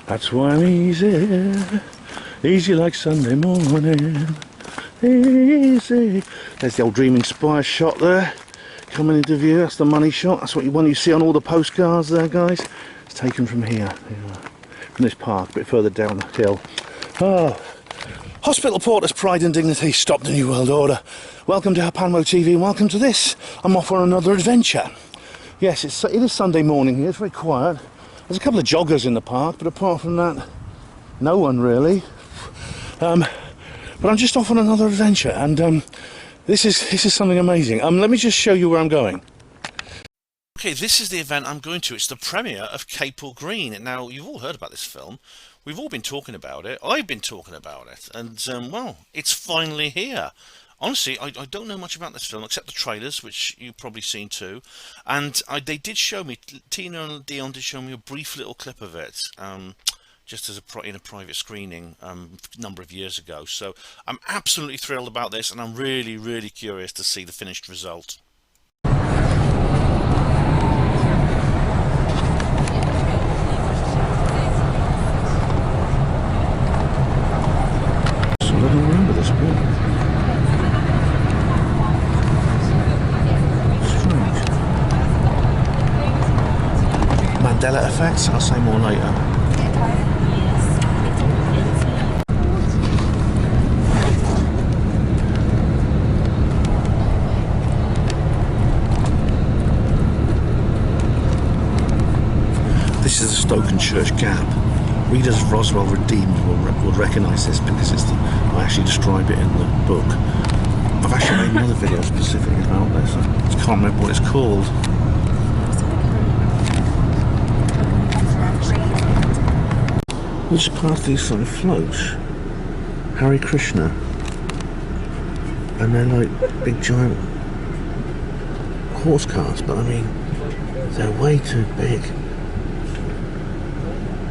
That's why I'm easy, easy like Sunday morning, easy. There's the old Dreaming Spire shot there, coming into view. That's the money shot. That's what you see on all the postcards there, guys. It's taken from here, from this park, a bit further down the hill. Oh, Hospital Porter's Pride and Dignity stopped the New World Order. Welcome to Panmo TV and welcome to this. I'm off on another adventure. Yes, it is Sunday morning here, it's very quiet. There's a couple of joggers in the park, but apart from that, no one really. But I'm just off on another adventure, and this is something amazing. Let me just show you where I'm going. Okay, this is the event I'm going to. It's the premiere of Capel Green. Now, you've all heard about this film. We've all been talking about it. I've been talking about it, and well, it's finally here. Honestly, I don't know much about this film except the trailers, which you've probably seen too. And they did show me, Tina and Dion did show me a brief little clip of it, just as in a private screening a number of years ago. So I'm absolutely thrilled about this, and I'm really, really curious to see the finished result. So I don't remember this bit. Mandela effects, I'll say more later. This is the Stokenchurch Gap. Readers of Roswell Redeemed will recognise this because I actually describe it in the book. I've actually made another video specifically about this. I just can't remember what it's called. We just passed these sort of floats, Hare Krishna, and they're like big giant horse cars, but I mean, they're way too big.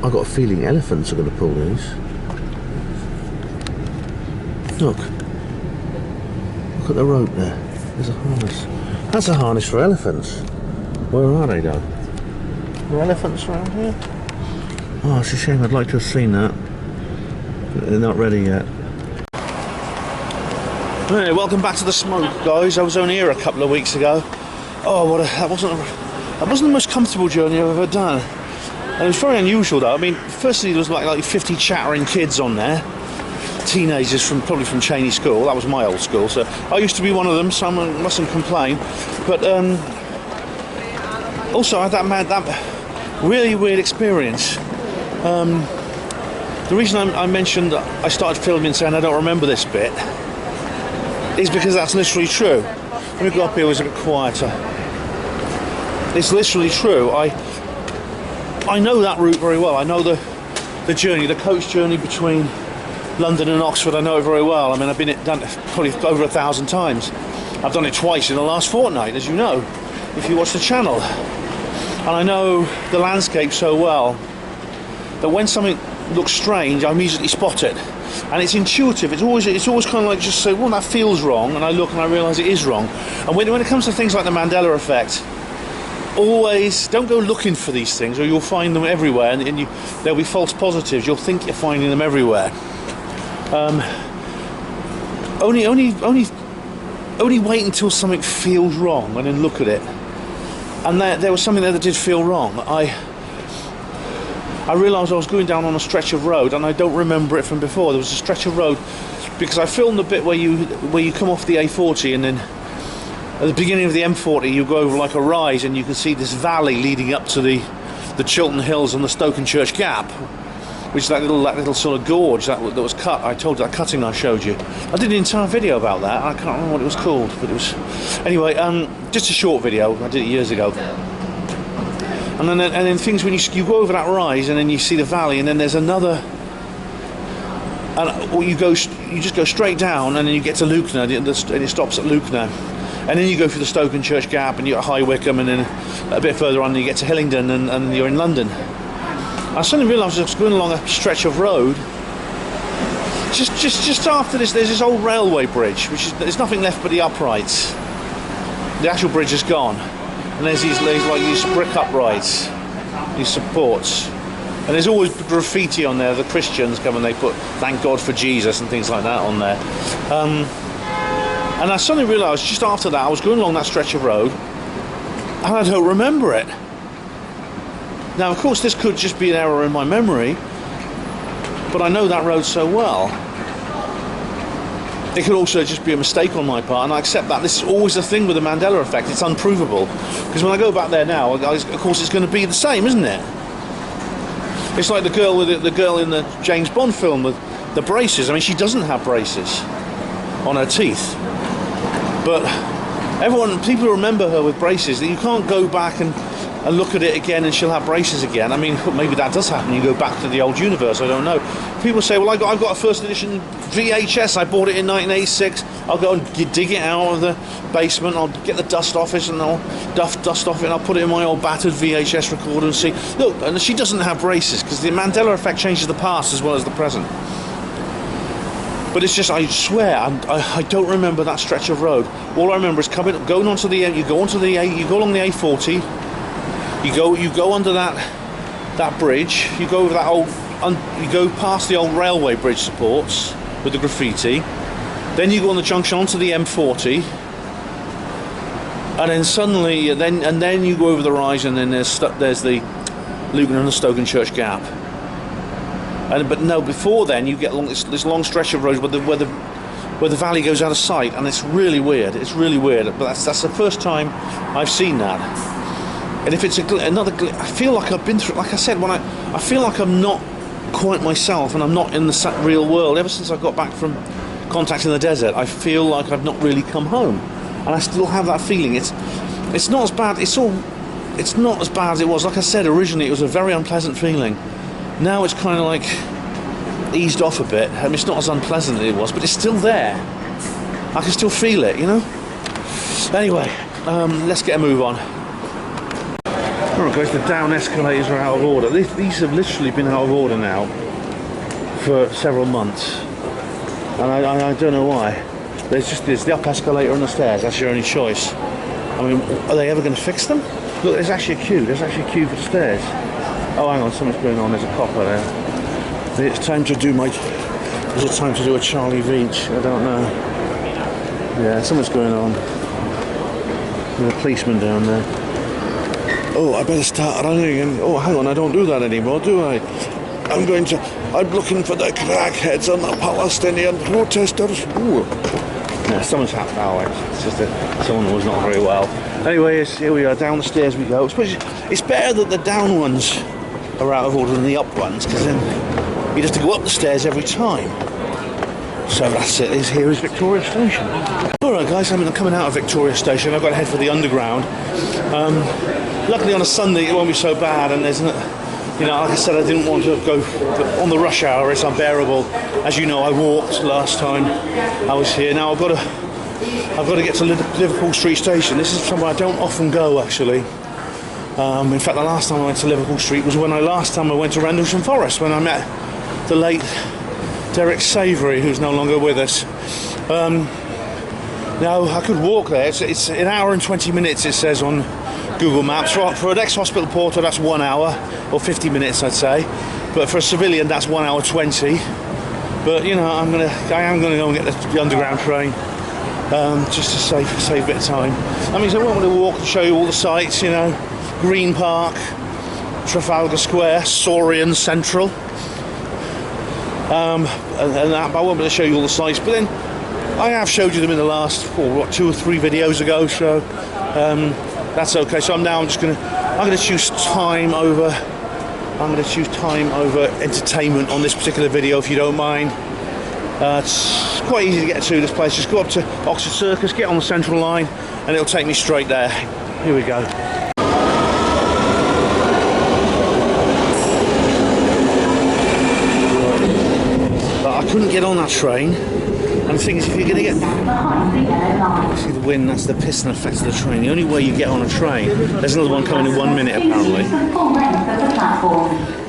I've got a feeling elephants are going to pull these. Look at the rope there, there's a harness. That's a harness for elephants. Where are they though? Are there elephants around here? Oh, it's a shame, I'd like to have seen that. But they're not ready yet. Anyway, welcome back to the smoke, guys. I was only here a couple of weeks ago. Oh, that wasn't the most comfortable journey I've ever done. And it was very unusual though. I mean, firstly there was like 50 chattering kids on there. Teenagers probably from Cheney School. That was my old school, so I used to be one of them, so I mustn't complain. But also I had that really weird experience. The reason I mentioned that I started filming saying I don't remember this bit is because that's literally true. Let me go up here, it was a bit quieter. It's literally true. I know that route very well. I know the journey, the coach journey between London and Oxford. I know it very well. I mean, I've done it probably over 1,000 times. I've done it twice in the last fortnight, as you know, if you watch the channel. And I know the landscape so well that when something looks strange, I immediately spot it, and it's intuitive. It's always kind of like just say, well, that feels wrong, and I look and I realise it is wrong. And when it comes to things like the Mandela effect, always don't go looking for these things, or you'll find them everywhere, and there'll be false positives. You'll think you're finding them everywhere. Only wait until something feels wrong, and then look at it. And there was something there that did feel wrong. I realised I was going down on a stretch of road, and I don't remember it from before. There was a stretch of road because I filmed the bit where you come off the A40, and then at the beginning of the M40 you go over like a rise, and you can see this valley leading up to the Chiltern Hills and the Stokenchurch Gap, which is that little sort of gorge that was cut. I told you that cutting I showed you. I did an entire video about that. I can't remember what it was called, but it was anyway. Just a short video. I did it years ago. And then things when you go over that rise, and then you see the valley, and then there's another, and you just go straight down, and then you get to Lucknow, and it stops at Lucknow, and then you go through the Stokenchurch Gap, and you're at High Wycombe, and then a bit further on you get to Hillingdon, and you're in London. I suddenly realised I was going along a stretch of road. Just after this, there's this old railway bridge, there's nothing left but the uprights. The actual bridge is gone. And there's these brick uprights, these supports. And there's always graffiti on there. The Christians come and they put "Thank God for Jesus" and things like that on there. And I suddenly realised just after that I was going along that stretch of road, and I don't remember it. Now, of course, this could just be an error in my memory, but I know that road so well. It could also just be a mistake on my part, and I accept that. This is always the thing with the Mandela effect. It's unprovable. Because when I go back there now, of course, it's going to be the same, isn't it? It's like the girl in the James Bond film with the braces. I mean, she doesn't have braces on her teeth, but people remember her with braces. That you can't go back and look at it again and she'll have braces again. I mean, maybe that does happen. You go back to the old universe. I don't know. People say, well, I've got a first edition VHS. I bought it in 1986. I'll go and dig it out of the basement. I'll get the dust off it and I'll dust off it and I'll put it in my old battered VHS recorder and see. Look, and she doesn't have braces because the Mandela effect changes the past as well as the present. But it's just, I swear, I don't remember that stretch of road. All I remember is going onto the you go along the A40. You go under that bridge. You go over that you go past the old railway bridge supports with the graffiti. Then you go on the junction onto the M40, and then suddenly, then you go over the rise, and then there's the Luton and the Stokenchurch Gap. But no, before then you get along this long stretch of road where the valley goes out of sight, and it's really weird. It's really weird. But that's the first time I've seen that. And if it's I feel like I've been through. Like I said, I feel like I'm not quite myself, and I'm not in the real world. Ever since I got back from Contact in the Desert, I feel like I've not really come home, and I still have that feeling. It's not as bad. It's not as bad as it was. Like I said originally, it was a very unpleasant feeling. Now it's kind of like eased off a bit. I mean, it's not as unpleasant as it was, but it's still there. I can still feel it, you know. Anyway, let's get a move on. Alright guys, the down escalators are out of order. These have literally been out of order now for several months, and I don't know why. There's the up escalator and the stairs. That's your only choice. I mean, are they ever going to fix them? Look, there's actually a queue. There's actually a queue for the stairs. Oh, hang on, something's going on. There's a copper there. It's time to do Is it time to do a Charlie Veach? I don't know. Yeah, something's going on. There's a policeman down there. Oh, I better start running again. Oh, hang on, I don't do that anymore, do I? I'm looking for the crackheads and the Palestinian protesters. Ooh. Yeah, someone's happened now. It's just that someone was not very well. Anyway, here we are, down the stairs we go. It's better that the down ones are out of order than the up ones, because then you just have to go up the stairs every time. So that's it. Here is Victoria Station. Alright guys, I'm coming out of Victoria Station. I've got to head for the Underground. Luckily on a Sunday it won't be so bad, and there's, like I said, I didn't want to go on the rush hour. It's unbearable. As you know, I walked last time I was here. Now I've got to get to Liverpool Street Station. This is somewhere I don't often go, actually. In fact, the last time I went to Liverpool Street was when I went to Rendlesham Forest, when I met the late Derek Savoury, who's no longer with us. Now I could walk there. It's an hour and 20 minutes, it says on Google Maps. For an ex-hospital porter, that's 1 hour or 50 minutes, I'd say. But for a civilian, that's 1 hour 20. But I am going to go and get the Underground train, just to save a bit of time. That means I won't want to walk and show you all the sights. Green Park, Trafalgar Square, Saurian Central, and that. But I won't be able to show you all the sites. But then I have showed you them in the last 2 or 3 videos ago, so that's okay. So I'm just going to choose time over. I'm going to choose time over entertainment on this particular video, if you don't mind. It's quite easy to get to this place. Just go up to Oxford Circus, get on the Central Line, and it'll take me straight there. Here we go. I couldn't get on that train And the thing is, if you're going to get... See the wind, that's the piston effect of the train. The only way you get on a train, there's another one coming in 1 minute apparently.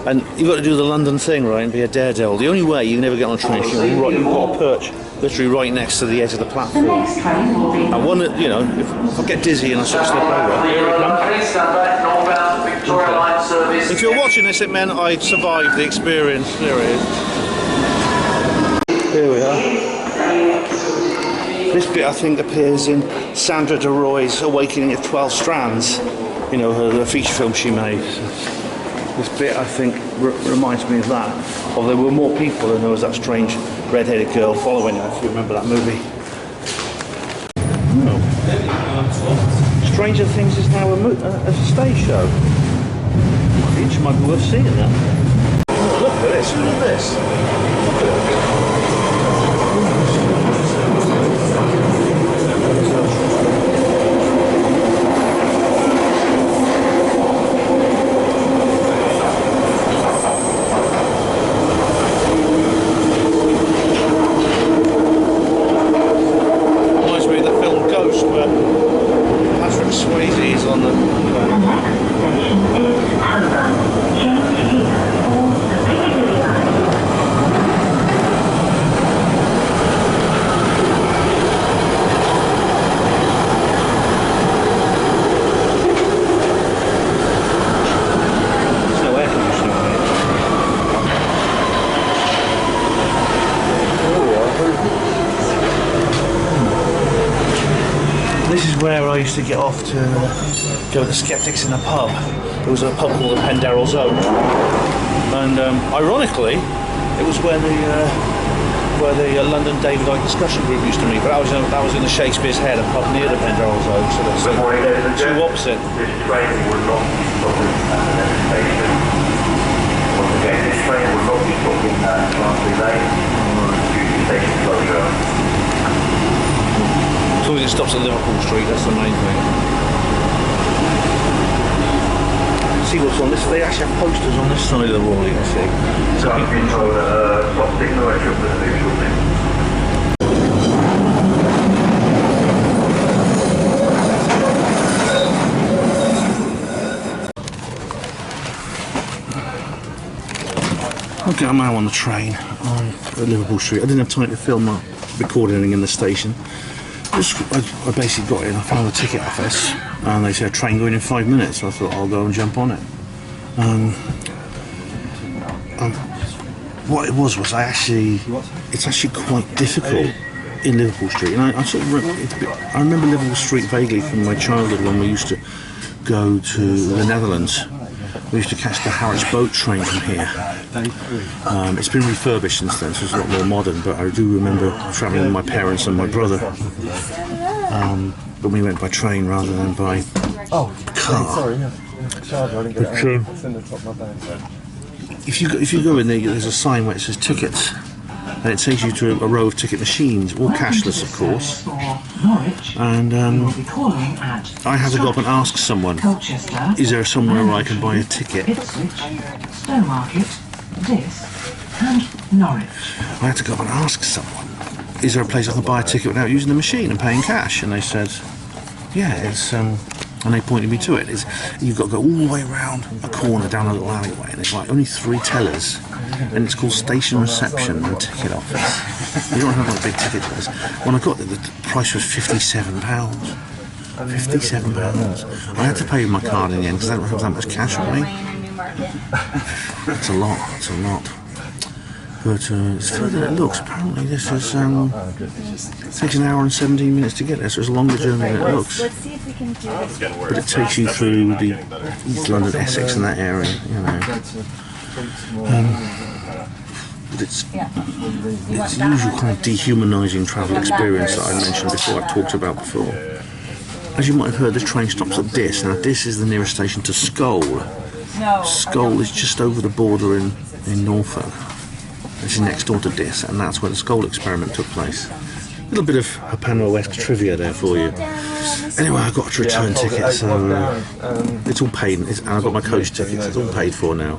And you've got to do the London thing, right, and be a daredevil. The only way you can ever get on a train is you've got a perch literally right next to the edge of the platform. And one, you know, if I get dizzy and I sort of slip over, here it comes. Okay. If you're watching this, it meant I survived the experience. There it is. Here we are. This bit, I think, appears in Sandra de Roy's Awakening of 12 Strands, you know, the feature film she made. This bit, I think, reminds me of that. Although there were more people and there was that strange red-headed girl following her, if you remember that movie. Oh. Stranger Things is now a stage show. I think it might be worth seeing that. Oh, look at this, look at this. Look at it. Where I used to get off to go with the Skeptics in a pub. There was a pub called the Penderel's Oak, and ironically, it was where the London David Icke discussion group used to meet. But that was in the Shakespeare's Head, a pub near the Penderel's Oak. So that's two opposite. This train will not be stopping at the next station. Once again, this train will not be stopping at Glasgow Lane due to station closure. As long as it stops at Liverpool Street, that's the main thing. See what's on this? They actually have posters on this side of the wall, you can see. So I've been told stop signal at Triple shortly. Okay, I'm now on the train at Liverpool Street. I didn't have time to film or record anything in the station. I basically got in, I found the ticket office and they said train going in 5 minutes, so I thought I'll go and jump on it. What it was it's actually quite difficult in Liverpool Street, and I remember Liverpool Street vaguely from my childhood when we used to go to the Netherlands. We used to catch the Harwich boat train from here. It's been refurbished since then, so it's a lot more modern, but I do remember travelling with my parents and my brother. But we went by train rather than by car. If you go in there's a sign where it says tickets, and it takes you to a row of ticket machines, all cashless of course. And I had to go up and ask someone, Colchester, is there somewhere where I can buy a ticket? Stowmarket, this, and Norwich. I had to go up and ask someone, is there a place I can buy a ticket without using the machine and paying cash? And they said, yeah, it's and they pointed me to it. You've got to go all the way around a corner down a little alleyway, and it's like only 3 tellers, and it's called Station Reception and Ticket Office. You don't have like big ticket tellers. When I got there, the price was £57. £57. I had to pay with my card in the end because I don't have that much cash on me. It's a lot. It's a lot. But it's further than it looks. Apparently this is it takes an hour and 17 minutes to get there, so it's a longer journey than it looks. Let's see if we can do this. But it takes you through the East London, Essex and that area, you know. But it's the usual kind of dehumanising travel experience that I mentioned before, I've talked about before. As you might have heard, this train stops at Diss. Now Diss is the nearest station to Skull. Skull is just over the border in Norfolk. This is next door to Diss, and that's where the Skull experiment took place. A little bit of Hapanro-esque trivia there for you. Anyway, I got a return ticket, so it's all paid, and I've got my coach tickets, it's all paid for now.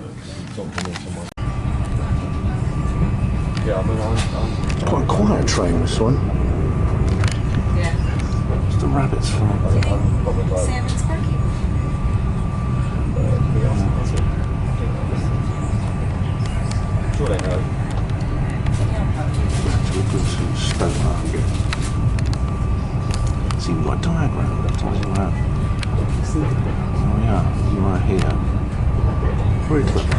Quite a quiet train, this one. Yeah. It's the rabbits farm. Salmon Sparky. Look at Stowmarket. See my diagram that tells you around. Oh yeah, you're right here. Very clever.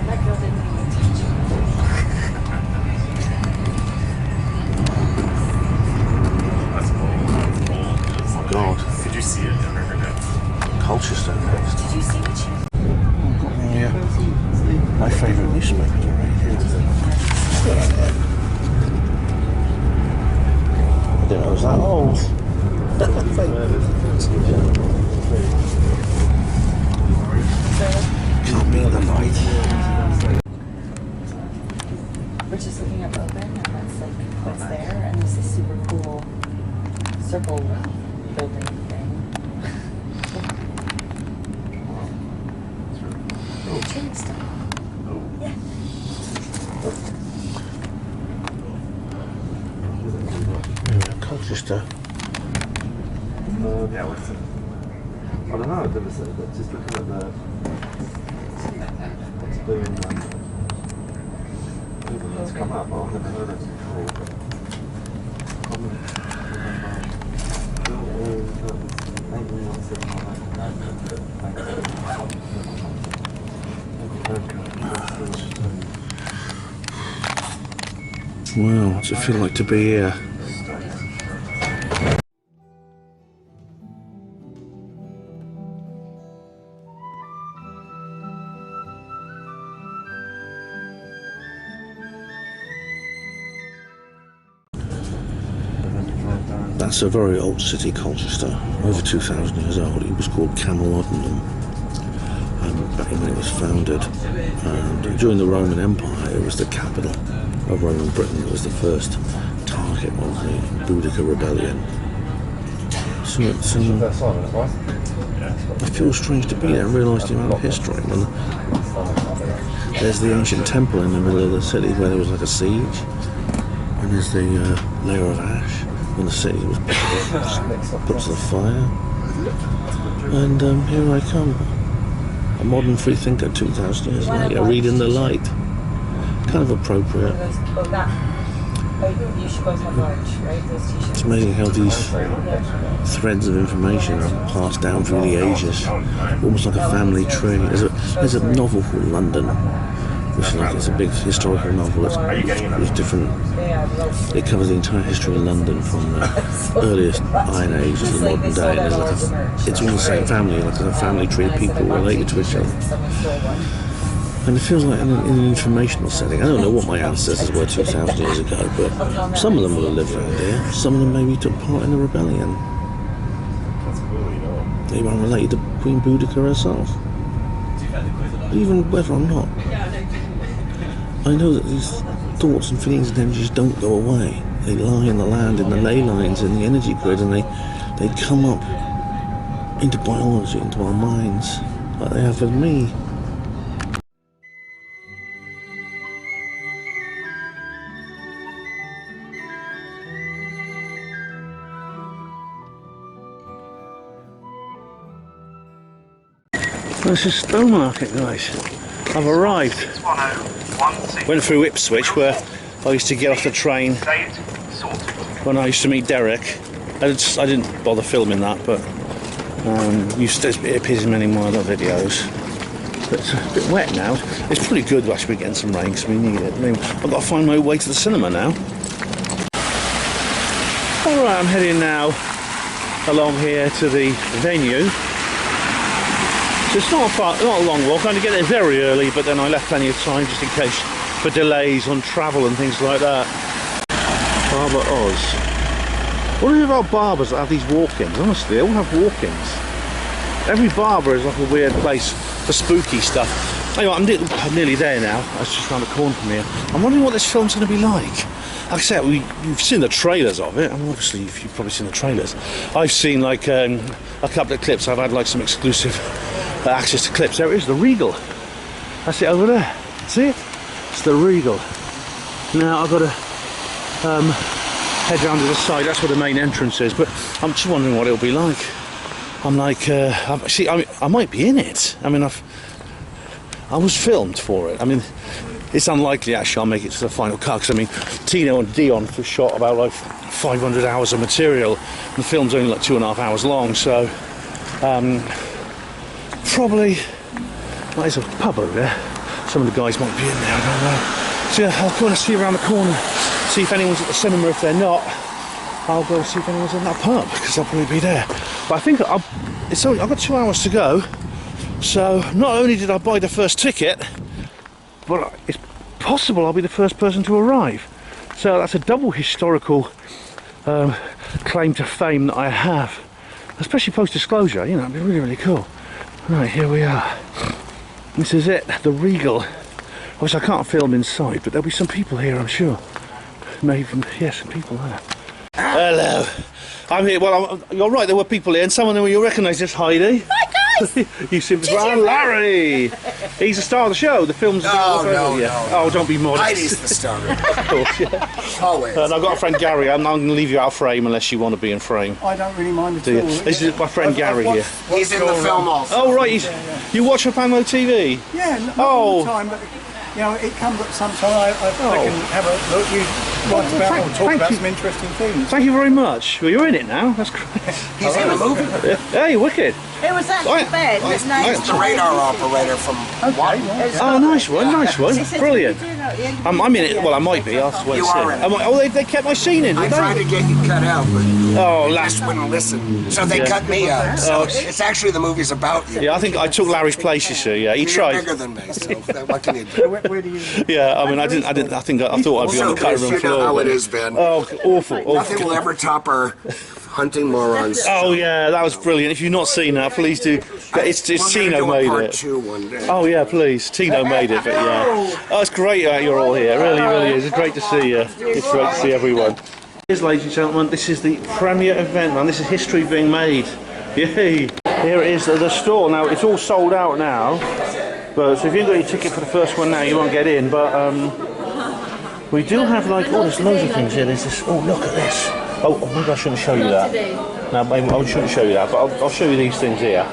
That girl didn't even teach you. Oh my god. Did you see it? Colchester next. Did you see what she Yeah. My favourite newspaper right here. I didn't know it was that old. Can't be the light. We're just looking up open, and that's like what's there, and this is super cool circle building thing. Oh, train stuff. Yeah. Colchester. Yeah, what's it? I don't know, I've never said that. Just looking at the. What's doing it's come up, but I've never heard it before. Wow, what's it feel like to be here? That's a very old city, Colchester, over 2,000 years old. It was called Capel back when it was founded. And during the Roman Empire, it was the capital of Roman Britain. It was the first target of the Boudica rebellion. So it's, I feel strange to be there and realise the amount of history. And there's the ancient temple in the middle of the city where there was like a siege, and there's the layer of ash when the city was put to the fire. And here I come, a modern free thinker 2,000 years later, reading the light. Kind of appropriate. It's amazing how these threads of information are passed down through the ages, almost like a family tree. There's a novel called London, which is like, it's a big historical novel. It's different. It covers the entire history of London from the earliest Iron Age to the modern day. There's like it's all the same family, like a family tree of people related to each other. And it feels like in an informational setting. I don't know what my ancestors were 2,000 years ago, but some of them would have lived around here. Some of them maybe took part in the rebellion. Maybe I'm related to Queen Boudica herself. But even whether or not, I know that these thoughts and feelings and energies don't go away. They lie in the land, in the ley lines, in the energy grid, and they come up into biology, into our minds, like they have with me. This is Stowmarket, guys. I've arrived. Went through Ipswich, where I used to get off the train when I used to meet Derek. I didn't bother filming that, but it appears in many more other videos. But it's a bit wet now. It's pretty good to actually be getting some rain because we need it. I mean, I've got to find my way to the cinema now. Alright, I'm heading now along here to the venue. So it's not a long walk. I only get there very early, but then I left plenty of time just in case for delays on travel and things like that. Barber Oz. What is it about barbers that have these walk-ins? Honestly, they all have walk-ins. Every barber is like a weird place for spooky stuff. Anyway, I'm nearly there now. That's just around the corner from here. I'm wondering what this film's going to be like. Like I said, you've seen the trailers of it. I mean, obviously, you've probably seen the trailers. I've seen like a couple of clips. I've had like some exclusive access to clips. There it is, the Regal. That's it over there. See it? It's the Regal. Now I've got to head round to the side. That's where the main entrance is. But I'm just wondering what it'll be like. I'm like, I might be in it. I mean, I was filmed for it. I mean, it's unlikely actually I'll make it to the final cut, because I mean, Tino and Dion shot about like 500 hours of material. The film's only like 2.5 hours long, so probably. Well, there's a pub over there. Some of the guys might be in there. I don't know. So yeah, I'll go and see around the corner, see if anyone's at the cinema. If they're not, I'll go see if anyone's in that pub, because they'll probably be there. But I think I've got 2 hours to go. So not only did I buy the first ticket, but it's possible I'll be the first person to arrive. So that's a double historical claim to fame that I have, especially post-disclosure. You know, it'd be really, really cool. Right, here we are. This is it, the Regal. Obviously I can't film inside, but there'll be some people here, I'm sure. Maybe, yeah, some people there. Hello. I'm here. Well, you're right, there were people here, and some of them you'll recognise this, Heidi. Hi guys! You seem to be Larry! He's the star of the show. The film's No. Oh, don't be modest. Heidi's the star. Of course, yeah. Always. And I've got a friend Gary. I'm not going to leave you out of frame unless you want to be in frame. I don't really mind at Do you? all. This is my friend Gary here. He's in the film also. Oh right, you watch Apamo TV? Yeah, not Oh. all the time, but you know, it comes up sometime. I can have a look. You write about or talk about some interesting things. Thank you very much. Well, you're in it now. That's great. He's in the movie. Hey, wicked. It was actually bad. His name He's the radar operator from One. Oh, nice one, nice one. Brilliant. I'm in it. Well, I might be. I'll wait You and see. are in it. Oh, they kept my scene in, I did tried they? to get you cut out, but Oh, you last. just wouldn't listen. So they cut me out. So it's actually the movie's about you. Yeah, I think I took Larry's place. You see, yeah, he You're tried. bigger than me, so what can you do? Where do you? Yeah, I mean, I didn't. I thought I'd be on the cutting room You know floor. how it but- is, Ben. Oh, awful. Nothing will ever top our hunting morons. Oh yeah, that was brilliant. If you've not seen that, please do. It's We're gonna Tino do a made part it. 2 one day. Oh yeah, please. Tino made it, but yeah. Oh, it's great you're all here. It really, really is. It's great to see you. It's great to see everyone. Here's, ladies and gentlemen, this is the premiere event, man. This is history being made. Yay! Here it is, the store. Now, it's all sold out now. But so if you haven't got your ticket for the first one now, you won't get in. But we do have like, oh, there's loads of things here. There's this. Oh, look at this. Oh, maybe I shouldn't show you that. No, maybe I shouldn't show you that, but I'll show you these things here.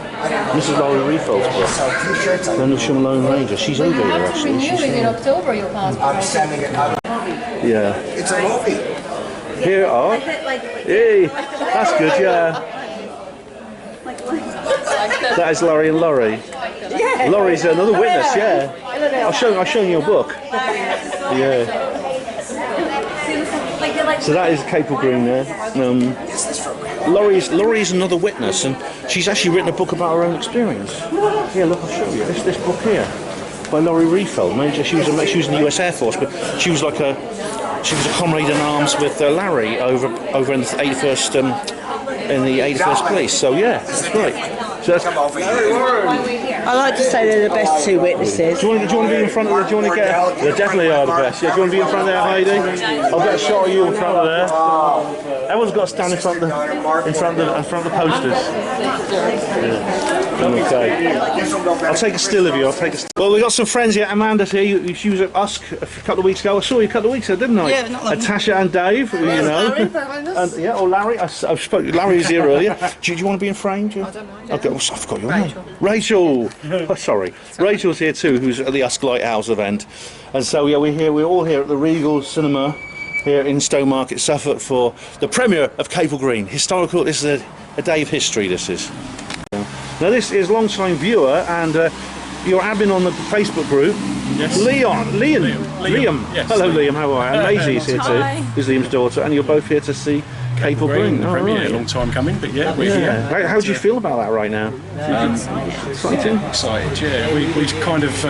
This is Laurie Refeld's book. Then the Lone Ranger. She's over here actually. She's Renewing in October your passport. I'm sending it out. yeah. It's a movie. Here are. Hey, that's good. Yeah. That is Laurie and Laurie. Laurie's another witness. Yeah. I'll show you your book. Yeah. So that is Capel Green there. Laurie's another witness, and she's actually written a book about her own experience. Yeah, look, I'll show you this book here by Laurie Refeld. She was in the US Air Force, but she was a comrade in arms with Larry over in the 81st Police. So yeah, that's great. So that's, Come over here. I like to say they're the best two witnesses. do you want to be in front of the? Do you want to get? They definitely are the best. Yeah, do you want to be in front of there, Heidi? I'll get a shot of you in front of there. Everyone's got to stand in front of the posters. Yeah. Okay. I'll take a still of you. Well, we got some friends here. Amanda's here. She was at Usk a couple of weeks ago. I saw you a couple of weeks ago, didn't I? Yeah, not long. Tasha and Dave, you know. And, yeah, or Larry. I spoke. Larry was here earlier. Do you want to be in frame? I don't mind. Okay, I forgot your name. Rachel. Oh, sorry. Rachel's here too, who's at the Usk Lighthouse event. And so yeah, we're all here at the Regal Cinema here in Stowmarket, Suffolk, for the premiere of Capel Green. Historical. This is a day of history. This is. Now this is long-time viewer and your admin on the Facebook group. Yes. Liam. Yes. Hello, Liam. How are you? And Maisie's here too. Who's Liam's daughter, and you're both here to see Capel Green. The premiere, long time coming, but yeah, we're here. How do you feel about that right now? Exciting. Excited, yeah. We kind of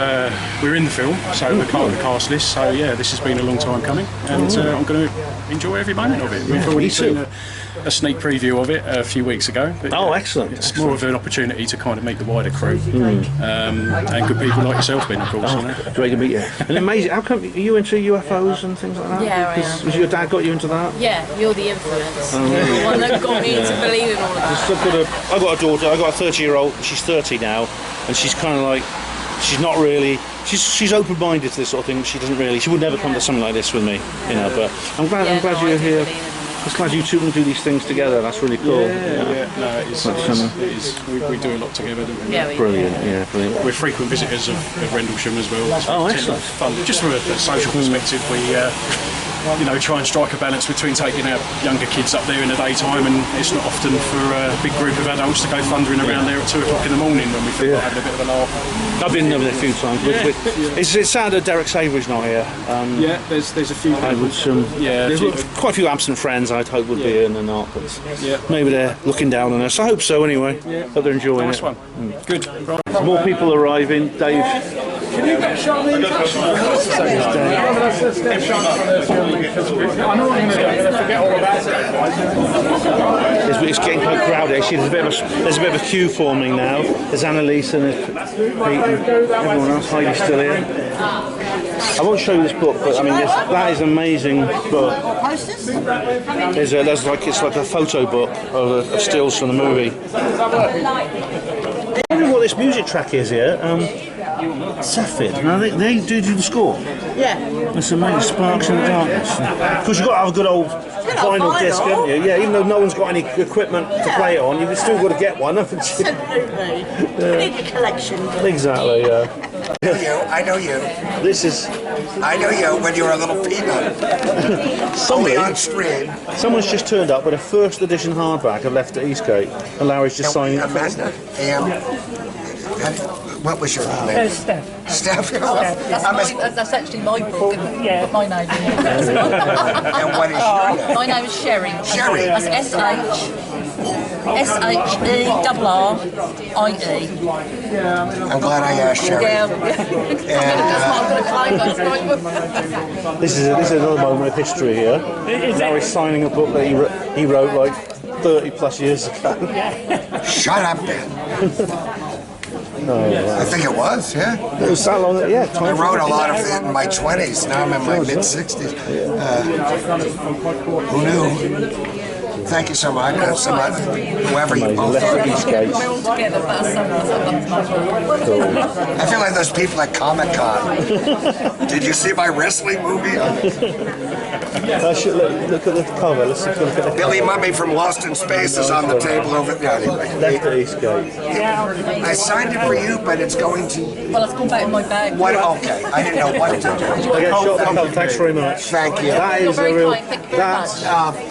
we're in the film, so we're part of the cast list. So yeah, this has been a long time coming, and I'm going to enjoy every moment of it. We've already seen a sneak preview of it a few weeks ago. But, Oh, excellent. It's more of an opportunity to kind of meet the wider crew and good people like yourself, Ben, of course. You know? Great to meet you. And amazing. How come are you into UFOs and things like that? Yeah, I am. Has your dad got you into that? Yeah, you're the influence. You're the one that got me to believe in all of that. I've got a daughter. I've got a 30-year-old. She's 30 now, and she's kind of like, she's not really. She's open-minded to this sort of thing. But she doesn't really. She would never come to something like this with me, you know. But I'm glad. I'm glad you're here. I'm glad you two can do these things together. That's really cool. Yeah. No, it is. We do a lot together, don't we? Yeah, we Brilliant. Yeah, brilliant. We're frequent visitors of Rendlesham as well. Oh, excellent. Fun. Just from a social perspective, we try and strike a balance between taking our younger kids up there in the daytime, and it's not often for a big group of adults to go thundering around there at 2 o'clock in the morning when we feel like having a bit of a laugh. I've been over there a few times. It's sad that Derek Savory's not here. Yeah, there's a few. There's quite a few absent friends I'd hope would be here and they're not, but maybe they're looking down on us. I hope so anyway. Yeah. But they're enjoying nice it. One. Good. Right. More people arriving. Dave. Can you get shot in? I know I'm going to forget all about it. It's getting quite crowded. Actually, there's a bit of a queue forming now. There's Annalise and Pete and everyone else. Heidi's still here. I won't show you this book, but I mean, that is an amazing book. It's like a photo book of stills from the movie. I wonder what this music track is here. Cepheid. Now they do the score. Yeah. It's amazing. Sparks in the Darkness. Because you've got to have a good old vinyl disc, haven't you? Yeah, even though no one's got any equipment to play it on, you've still got to get one, haven't you? Absolutely. You need a collection. Exactly, yeah. I know you. I know you when you were a little peanut. Only on stream. Someone's just turned up with a first edition hardback of Left at Eastgate, and Larry's just signing it. Amanda, what was your name? Steph. Steph. That's actually my book and my name. And what is your name? My name is Sherry. Sherry. That's S-H-E-R-R-I-E. I'm glad I asked Sherry. This is another moment of history here. Larry's signing a book that he wrote like 30 plus years ago. Shut up, Ben. I think it was, yeah. It was that long, yeah. I wrote a lot of it in my 20s. Now I'm in my mid-60s. Who knew? Thank you so much. Whoever you both Left are. at Eastgate. I feel like those people at Comic-Con. Did you see my wrestling movie? Look at the cover. Let's look at the Billy Mummy from Lost in Space is on the table over there. Anyway. Left at Eastgate. I signed it for you, but it's going to... Well, it's gone back in my bag. What? Okay, I didn't know what to do. Okay, thanks very much. Thank you. That is very a real... kind. Thank you very That's...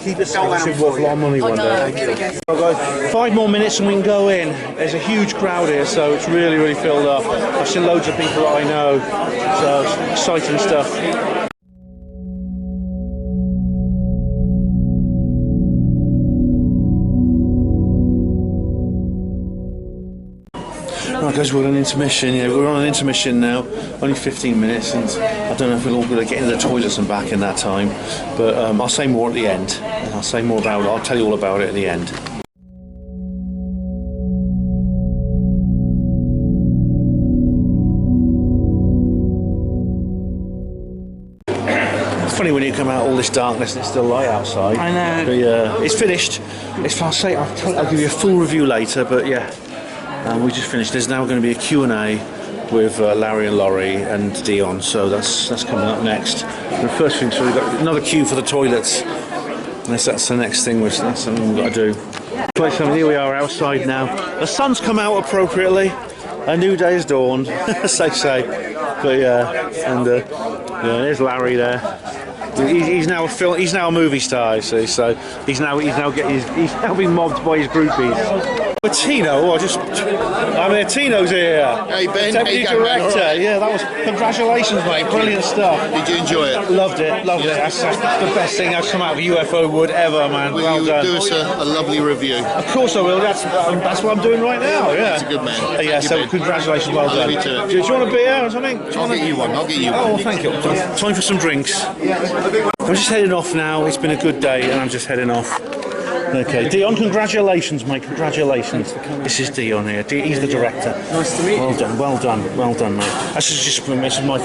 Keep it going. Should worth a lot of money one day. Well, guys, 5 more minutes and we can go in. There's a huge crowd here, so it's really, really filled up. I've seen loads of people that I know, so it's exciting stuff. Right guys, we're on an intermission. Yeah, we're on an intermission now. Only 15 minutes, and I don't know if we're all going to get into the toilets and back in that time. But I'll say more at the end. I'll say more about it. I'll tell you all about it at the end. It's funny when you come out all this darkness and it's still light outside. I know. But, it's finished. I'll give you a full review later. But yeah. We just finished. There's now going to be a Q&A with Larry and Laurie and Dion, so that's coming up next. And the first thing, so we've got another queue for the toilets. That's the next thing, that's something we've got to do. So here we are outside now. The sun's come out appropriately. A new day has dawned, as they say. But yeah, and there's Larry there. He's now a movie star, you see. So he's now being mobbed by his groupies. Tino, Tino's here. Hey Ben, Deputy Director. Right? Yeah, that was congratulations, mate. Brilliant stuff. Did you enjoy it? Loved it. That's the best thing that's come out of UFO Wood ever, man. Will you do us a lovely review? Of course I will. That's what I'm doing right now. Yeah. That's a good man. Yeah. So congratulations, well done. Do you want a beer or something? I'll get you one. Oh, thank you. Time for some drinks. I'm just heading off now. It's been a good day, and I'm just heading off. Okay, Dion, congratulations, mate. Congratulations. This is Dion here. He's the director. Nice to meet you. Well done, mate. This is my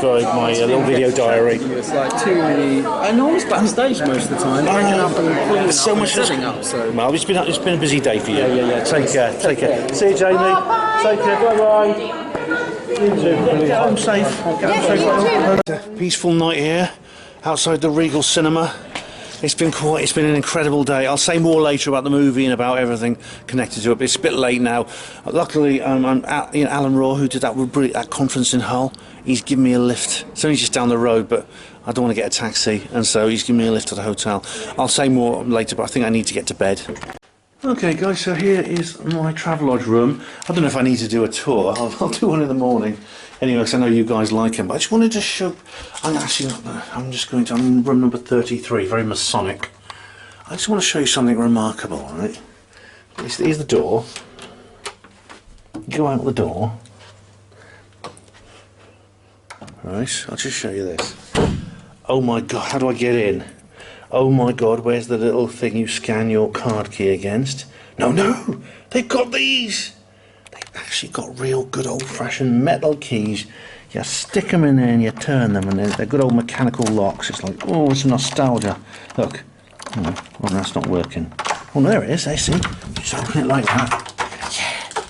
little video diary. It's like too many. I'm always backstage most of the time, packing up and cleaning So up much and setting up. So well, it's been a busy day for you. Yeah. Take care. See you, Jamie. Take care. Bye. You too. I'm safe. Peaceful night here outside the Regal Cinema. It's been an incredible day. I'll say more later about the movie and about everything connected to it, but it's a bit late now. Luckily, I'm at, Alan Raw, who did that conference in Hull. He's given me a lift. It's only just down the road, but I don't want to get a taxi, and so he's given me a lift to the hotel. I'll say more later, but I think I need to get to bed. Okay, guys, so here is my Travelodge room. I don't know if I need to do a tour. I'll do one in the morning. Anyway, because I know you guys like them, but I just wanted to show. I'm in room number 33, very Masonic. I just want to show you something remarkable, right? Here's the door. You go out the door. Right, I'll just show you this. Oh my God, how do I get in? Oh my God, where's the little thing you scan your card key against? No, they've got these. Actually got real good old-fashioned metal keys. You stick them in there and you turn them, and they're good old mechanical locks. It's like, oh, it's nostalgia. Look, oh, that's not working. Oh, there it is. I see. Just open it like that. Yeah.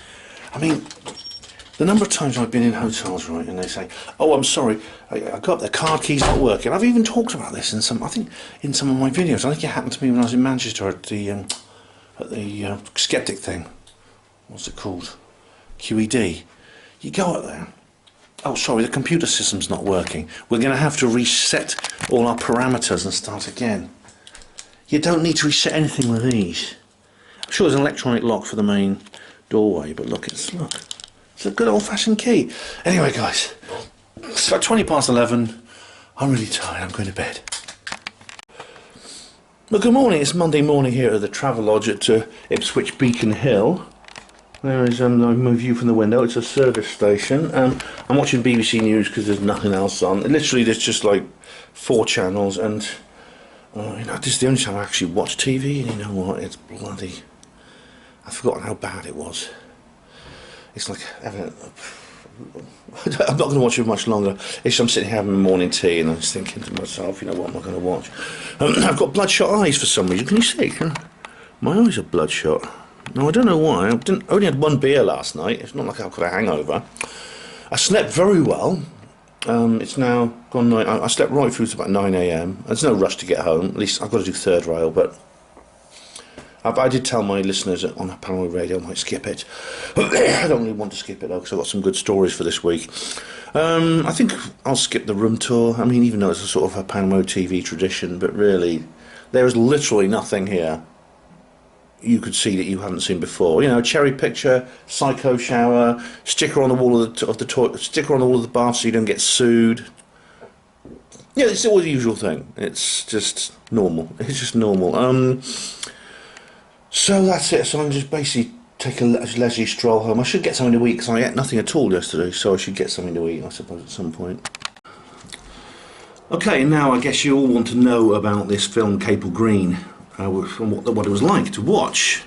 I mean, the number of times I've been in hotels, right, and they say, "Oh, I'm sorry, I got the card key's not working." I've even talked about this in some of my videos. I think it happened to me when I was in Manchester at the Skeptic thing. What's it called? QED. You go up there. Oh, sorry, the computer system's not working. We're going to have to reset all our parameters and start again. You don't need to reset anything with these. I'm sure there's an electronic lock for the main doorway, but look, it's a good old-fashioned key. Anyway, guys, it's about 11:20. I'm really tired. I'm going to bed. Well, good morning. It's Monday morning here at the Travelodge at Ipswich Beacon Hill. There is my view from the window. It's a service station. I'm watching BBC News because there's nothing else on. Literally, there's just like 4 channels, and this is the only time I actually watch TV. And you know what? It's bloody. I've forgotten how bad it was. It's like I'm not going to watch it much longer. I'm sitting here having my morning tea, and I'm just thinking to myself, you know, what am I going to watch? I've got bloodshot eyes for some reason. Can you see? My eyes are bloodshot. No, I don't know why. I only had 1 beer last night. It's not like I've got a hangover. I slept very well. It's now gone 9. I slept right through to about 9 AM. There's no rush to get home. At least I've got to do 3rd rail, but I did tell my listeners on Panel Radio I might skip it. I don't really want to skip it though, because I've got some good stories for this week. I think I'll skip the room tour. I mean, even though it's a sort of a Panel TV tradition, but really, there is literally nothing here you could see that you haven't seen before. You know, cherry picture, psycho shower, sticker on the wall of the toilet, sticker on the wall of the bath so you don't get sued. Yeah, it's all the usual thing. It's just normal. It's just normal. So that's it. So I'm just basically take a leisurely stroll home. I should get something to eat because I ate nothing at all yesterday, so I should get something to eat, I suppose, at some point. Okay, now I guess you all want to know about this film, Capel Green. What it was like to watch,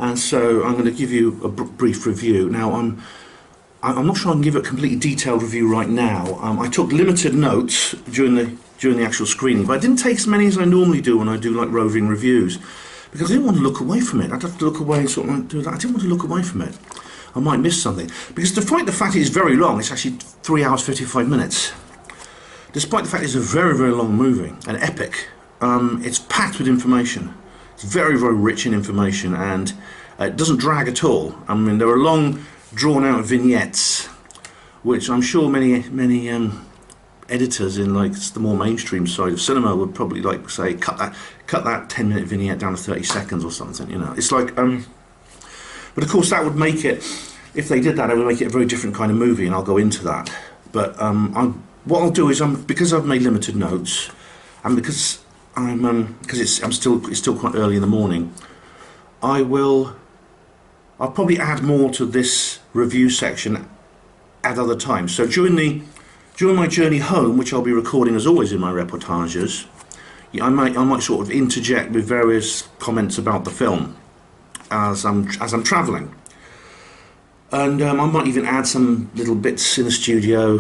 and so I'm going to give you a brief review. Now I'm not sure I can give a completely detailed review right now. I took limited notes during the actual screening, but I didn't take as many as I normally do when I do like roving reviews, because I didn't want to look away from it. I'd have to look away and sort of like do that. I didn't want to look away from it. I might miss something, because despite the fact it is very long, it's actually 3 hours 55 minutes. Despite the fact it's a very, very long movie, an epic. It's packed with information. It's very, very rich in information, and it doesn't drag at all. I mean, there are long, drawn-out vignettes, which I'm sure many editors in like the more mainstream side of cinema would probably like say, cut that 10-minute vignette down to 30 seconds or something. You know, it's like, but of course that would make it. If they did that, it would make it a very different kind of movie, and I'll go into that. But what I'll do is, because I've made limited notes, and because it's still quite early in the morning, I'll probably add more to this review section at other times. So during my journey home, which I'll be recording as always in my reportages, I might sort of interject with various comments about the film as I'm travelling, and I might even add some little bits in the studio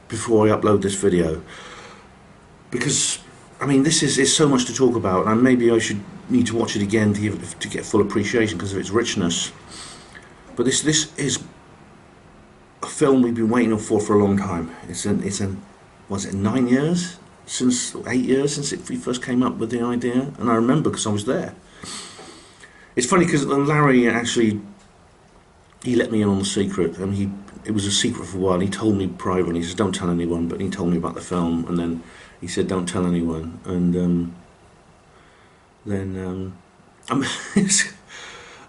before I upload this video, because I mean this is so much to talk about, and maybe I should need to watch it again to get full appreciation because of its richness. But this is a film we've been waiting for a long time. Was it 9 years since 8 years since we first came up with the idea, and I remember because I was there. It's funny because Larry actually, he let me in on the secret, and it was a secret for a while. He told me privately, he says don't tell anyone, but he told me about the film, and then he said don't tell anyone, and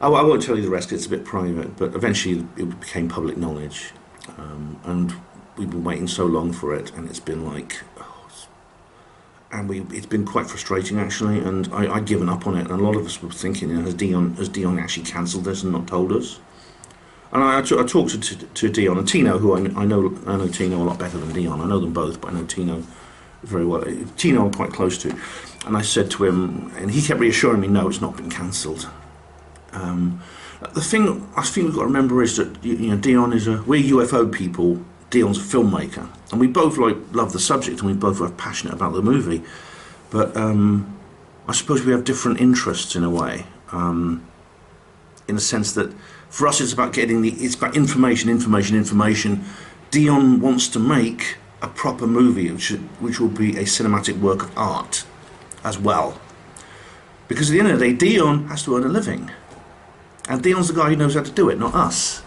I won't tell you the rest, it's a bit private, but eventually it became public knowledge, and we've been waiting so long for it, and it's been like, it's been quite frustrating actually, and I'd given up on it, and a lot of us were thinking, has Dion actually cancelled this and not told us? And I talked to Dion and Tino, who I know Tino a lot better than Dion. I know them both, but I know Tino very well. Tino I'm quite close to, and I said to him, and he kept reassuring me, no, it's not been cancelled. The thing I think we've got to remember is that Dion we're UFO people. Dion's a filmmaker, and we both love the subject, and we both are passionate about the movie. But I suppose we have different interests in a way, in the sense that for us it's about it's about information. Dion wants to make a proper movie, which will be a cinematic work of art as well. Because at the end of the day, Dion has to earn a living, and Dion's the guy who knows how to do it, not us.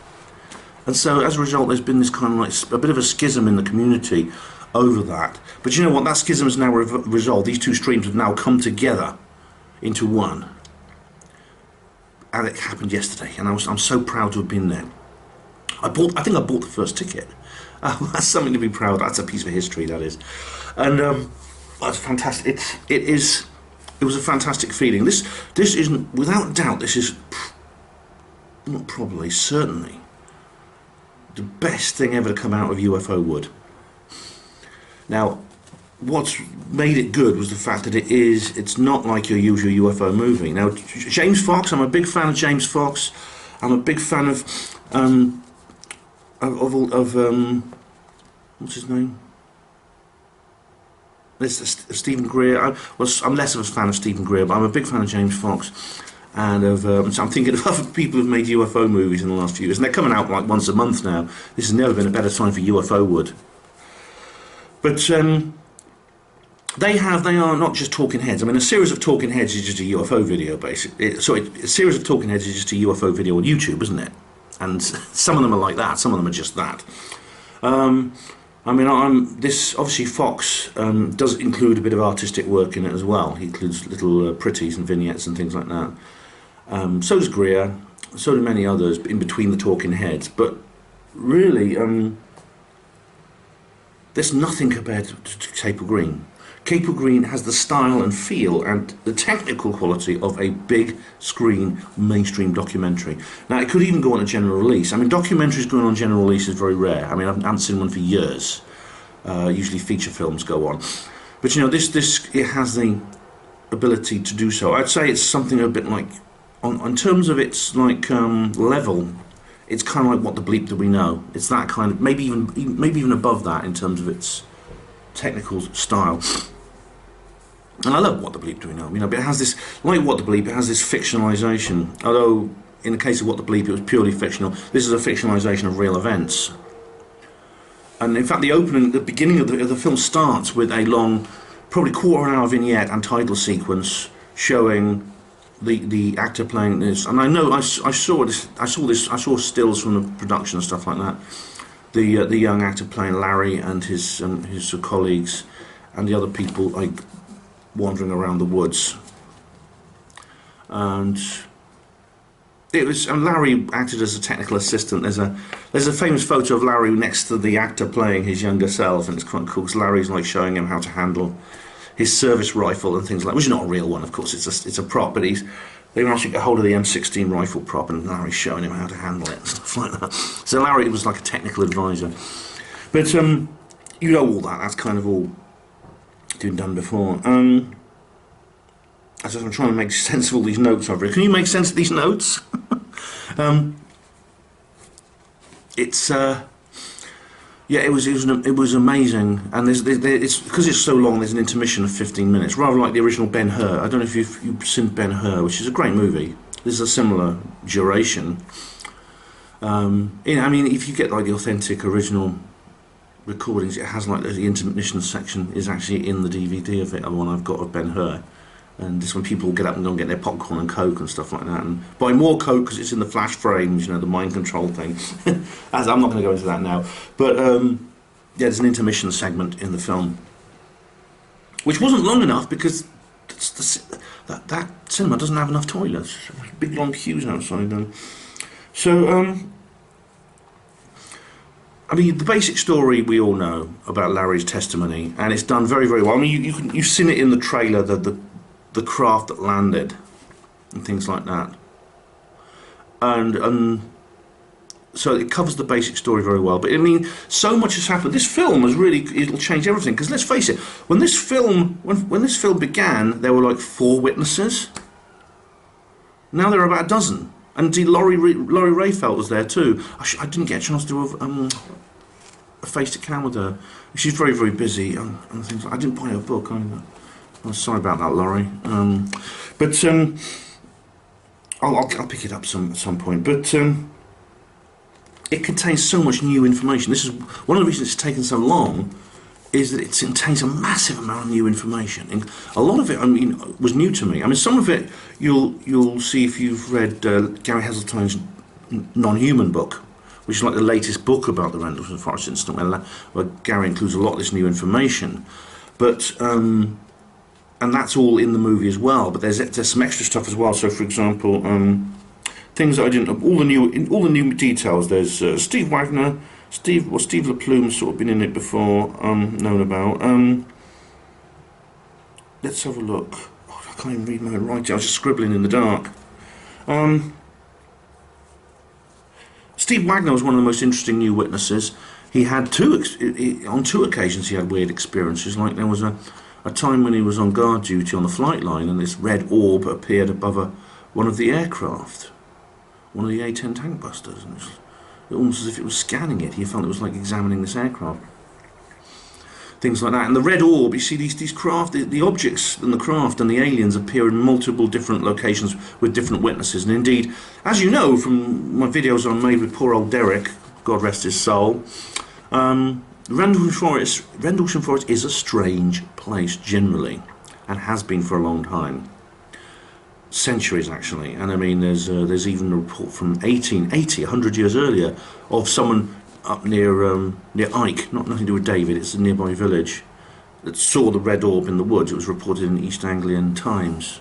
And so as a result there's been this kind of like a bit of a schism in the community over that. But you know what, that schism is now resolved. These two streams have now come together into one, and it happened yesterday, and I'm so proud to have been there. I think I bought the first ticket. That's something to be proud of. That's a piece of history, that is. And that's fantastic. It was a fantastic feeling. This isn't, without doubt, this is not probably, certainly the best thing ever to come out of UFO Wood. Now, what's made it good was the fact that it's not like your usual UFO movie. Now, James Fox, I'm a big fan of James Fox. I'm a big fan of what's his name? Stephen Greer. I'm less of a fan of Stephen Greer, but I'm a big fan of James Fox. And so I'm thinking of other people who've made UFO movies in the last few years, and they're coming out like once a month now. This has never been a better time for UFO Wood. But they are not just talking heads. I mean, a series of talking heads is just a UFO video, basically. A series of talking heads is just a UFO video on YouTube, isn't it? And some of them are like that. Some of them are just that. I mean, this obviously Fox does include a bit of artistic work in it as well. He includes little pretties and vignettes and things like that. So does Greer. So do many others in between the talking heads. But really, there's nothing compared to Capel Green. Capel Green has the style and feel and the technical quality of a big screen mainstream documentary. Now, it could even go on a general release. I mean, documentaries going on general release is very rare. I mean, I haven't seen one for years. Usually feature films go on. But you know, this it has the ability to do so. I'd say it's something a bit like, in terms of its like level, it's kind of like What the Bleep Do We Know? It's that kind of, maybe even above that in terms of its technical style. And I love What the Bleep Do We Know? You know, but it has this, like What the Bleep, it has this fictionalisation. Although in the case of What the Bleep, it was purely fictional. This is a fictionalisation of real events. And in fact, the beginning of the film starts with a long, probably quarter-hour vignette and title sequence showing the actor playing this. And I know I saw stills from the production and stuff like that. The young actor playing Larry and his colleagues, and the other people like wandering around the woods. And it was, and Larry acted as a technical assistant. There's a famous photo of Larry next to the actor playing his younger self, and it's quite cool because Larry's like showing him how to handle his service rifle and things like, which is not a real one, of course. It's a prop, but they managed to get hold of the M16 rifle prop, and Larry's showing him how to handle it and stuff like that. So Larry was like a technical advisor. But you know all that. That's kind of all been done before. as I'm trying to make sense of all these notes I've written. Can you make sense of these notes? It's yeah, it was amazing, and it's because it's so long. There's an intermission of 15 minutes, rather like the original Ben-Hur. I don't know if you've seen Ben-Hur, which is a great movie. This is a similar duration. I mean, if you get like the authentic original recordings, it has like the intermission section is actually in the DVD of it, the one I've got of Ben-Hur. And this when people get up and go and get their popcorn and Coke and stuff like that, and buy more Coke because it's in the flash frames, you know, the mind control thing. As I'm not going to go into that now, but yeah, there's an intermission segment in the film, which wasn't long enough because that cinema doesn't have enough toilets. Big long queues outside. I mean, the basic story we all know about Larry's testimony, and it's done very, very well. I mean, you've seen it in the trailer, the craft that landed and things like that, and so it covers the basic story very well. But I mean, so much has happened. This film has really, it'll change everything, because let's face it, when this film began, there were like 4 witnesses. Now there are about a dozen, and indeed Laurie Rayfeld was there too. I didn't get a chance to do a face-to-cam with her. She's very, very busy and things. I didn't buy her book either. I'm sorry about that, Laurie. But I'll pick it up at some point. But it contains so much new information. This is one of the reasons it's taken so long, is that it contains a massive amount of new information. And a lot of it, I mean, was new to me. I mean, some of it you'll see if you've read Gary Hazeltine's Non-Human book, which is like the latest book about the Rendlesham Forest incident, where Gary includes a lot of this new information. But and that's all in the movie as well. But there's some extra stuff as well. So, for example, things that I didn't, all the new details. There's Steve Wagner, Steve LaPlume's sort of been in it before, known about. Let's have a look. Oh, I can't even read my own writing. I was just scribbling in the dark. Steve Wagner was one of the most interesting new witnesses. He had on 2 occasions he had weird experiences. Like there was a time when he was on guard duty on the flight line, and this red orb appeared above one of the aircraft, one of the A-10 tank busters, and it almost as if it was scanning it. He felt it was like examining this aircraft. Things like that. And the red orb, you see these craft, the objects and the craft and the aliens appear in multiple different locations with different witnesses. And indeed, as you know from my videos I made with poor old Derek, God rest his soul, Rendlesham Forest is a strange place generally, and has been for a long time. Centuries actually. And I mean, there's even a report from 1880, 100 years earlier, of someone up near Ike, nothing to do with David, it's a nearby village, that saw the red orb in the woods. It was reported in the East Anglian Times,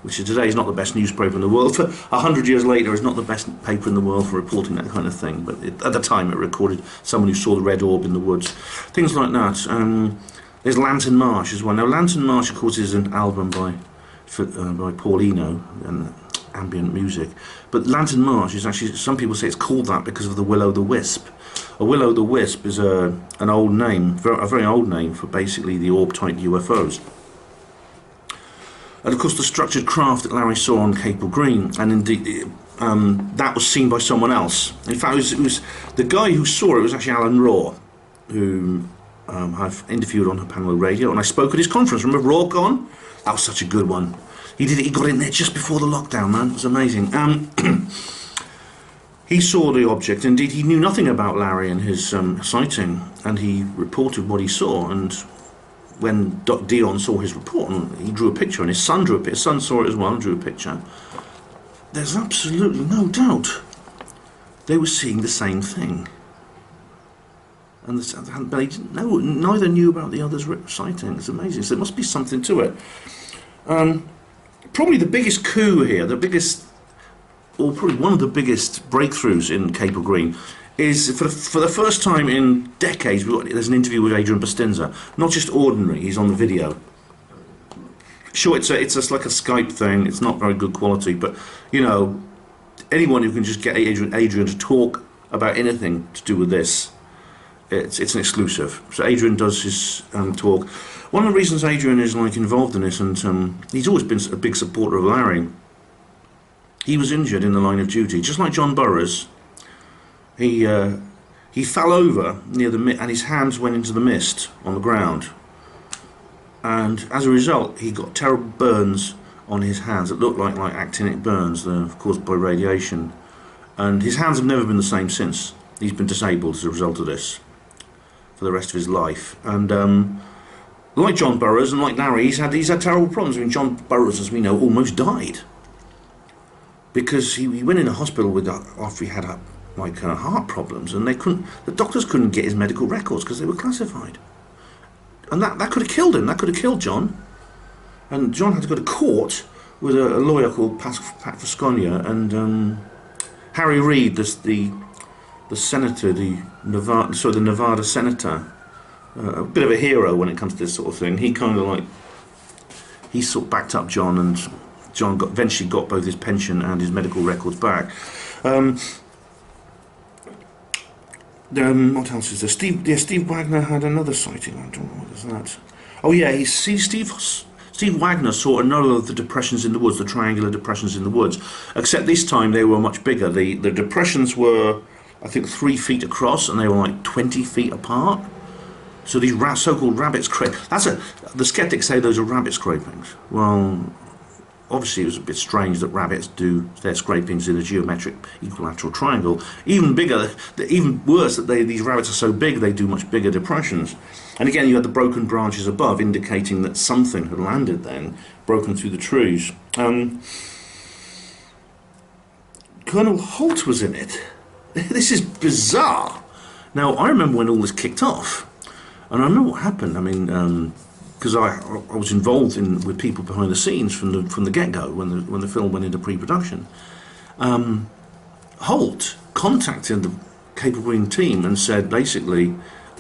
which today is not the best newspaper in the world. For 100 years later, it's not the best paper in the world for reporting that kind of thing. But at the time, it recorded someone who saw the red orb in the woods. Things like that. There's Lantern Marsh as well. Now, Lantern Marsh, of course, is an album by Paul Eno and ambient music. But Lantern Marsh is actually, some people say it's called that because of the Will-o'-the-Wisp. A Will-o'-the-Wisp is an old name, a very old name for basically the orb-type UFOs. And of course the structured craft that Larry saw on Capel Green, and indeed that was seen by someone else. In fact, it was the guy who saw it was actually Alan Raw, who I've interviewed on Panel Radio, and I spoke at his conference. Remember Raw Gone? That was such a good one. He got in there just before the lockdown, man. It was amazing. He saw the object. Indeed, he knew nothing about Larry and his sighting, and he reported what he saw. And when Doc Dion saw his report, and he drew a picture, and his son drew a picture. His son saw it as well and drew a picture. There's absolutely no doubt they were seeing the same thing. And they didn't know, neither knew about the other's sighting. It's amazing. So there must be something to it. Probably the biggest coup here, or probably one of the biggest breakthroughs in Capel Green, is for the first time in decades, there's an interview with Adrian Bustinza. Not just ordinary, he's on the video. Sure, it's just like a Skype thing, it's not very good quality, but, you know, anyone who can just get Adrian to talk about anything to do with this, it's an exclusive. So Adrian does his talk. One of the reasons Adrian is like involved in this, and he's always been a big supporter of Larry. He was injured in the line of duty, just like John Burroughs. He fell over near the and his hands went into the mist on the ground, and as a result, he got terrible burns on his hands that looked like actinic burns caused by radiation. And his hands have never been the same since. He's been disabled as a result of this for the rest of his life. And like John Burroughs and like Larry, he's had terrible problems. I mean, John Burroughs, as we know, almost died because he went in a hospital after he had heart problems, and the doctors couldn't get his medical records because they were classified. And that could have killed him. That could have killed John. And John had to go to court with a lawyer called Pat Frascogna and Harry Reid, the senator, the Nevada senator, a bit of a hero when it comes to this sort of thing. He kind of he sort of backed up John, and John eventually got both his pension and his medical records back. What else is there? Steve Wagner had another sighting. I don't know what is that. Oh yeah, Steve Wagner saw another of the depressions in the woods, the triangular depressions in the woods, except this time they were much bigger. The depressions were, I think, 3 feet across, and they were like 20 feet apart. So these so-called rabbit scrapings, the skeptics say those are rabbit scrapings. Well, obviously it was a bit strange that rabbits do their scrapings in a geometric equilateral triangle. Even bigger, even worse, that these rabbits are so big they do much bigger depressions. And again, you had the broken branches above, indicating that something had landed then, broken through the trees. Colonel Holt was in it. This is bizarre. Now, I remember when all this kicked off, and I remember what happened. I mean, because I was involved with people behind the scenes from the get-go when the film went into pre-production. Holt contacted the Capel team and said, basically,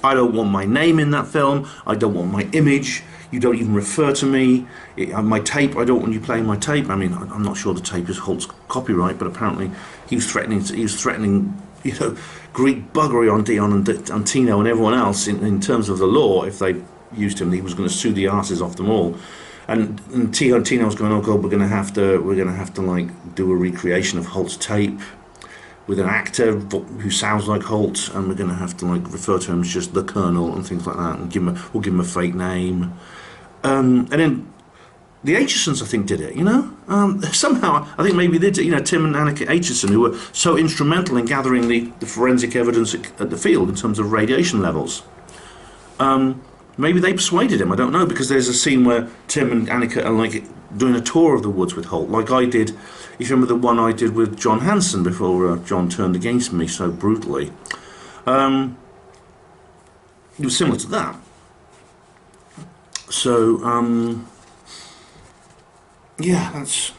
I don't want my name in that film, I don't want my image, you don't even refer to me, my tape, I don't want you playing my tape. I mean, I'm not sure the tape is Holt's copyright, but apparently he was threatening, Greek buggery on Dion and Tino and everyone else in terms of the law. If they used him, he was going to sue the asses off them all. And Tino was going, oh God, we're going to have to like do a recreation of Holt's tape with an actor who sounds like Holt, and we're going to have to like refer to him as just the Colonel and things like that, and we'll give him a fake name. And then the Achesons, I think, did it. Somehow I think maybe they did. Tim and Annika Acheson, who were so instrumental in gathering the forensic evidence at the field in terms of radiation levels. Maybe they persuaded him. I don't know, because there's a scene where Tim and Annika are like doing a tour of the woods with Holt, like I did. If you remember the one I did with John Hanson before John turned against me so brutally. It was similar to that. So, yeah, so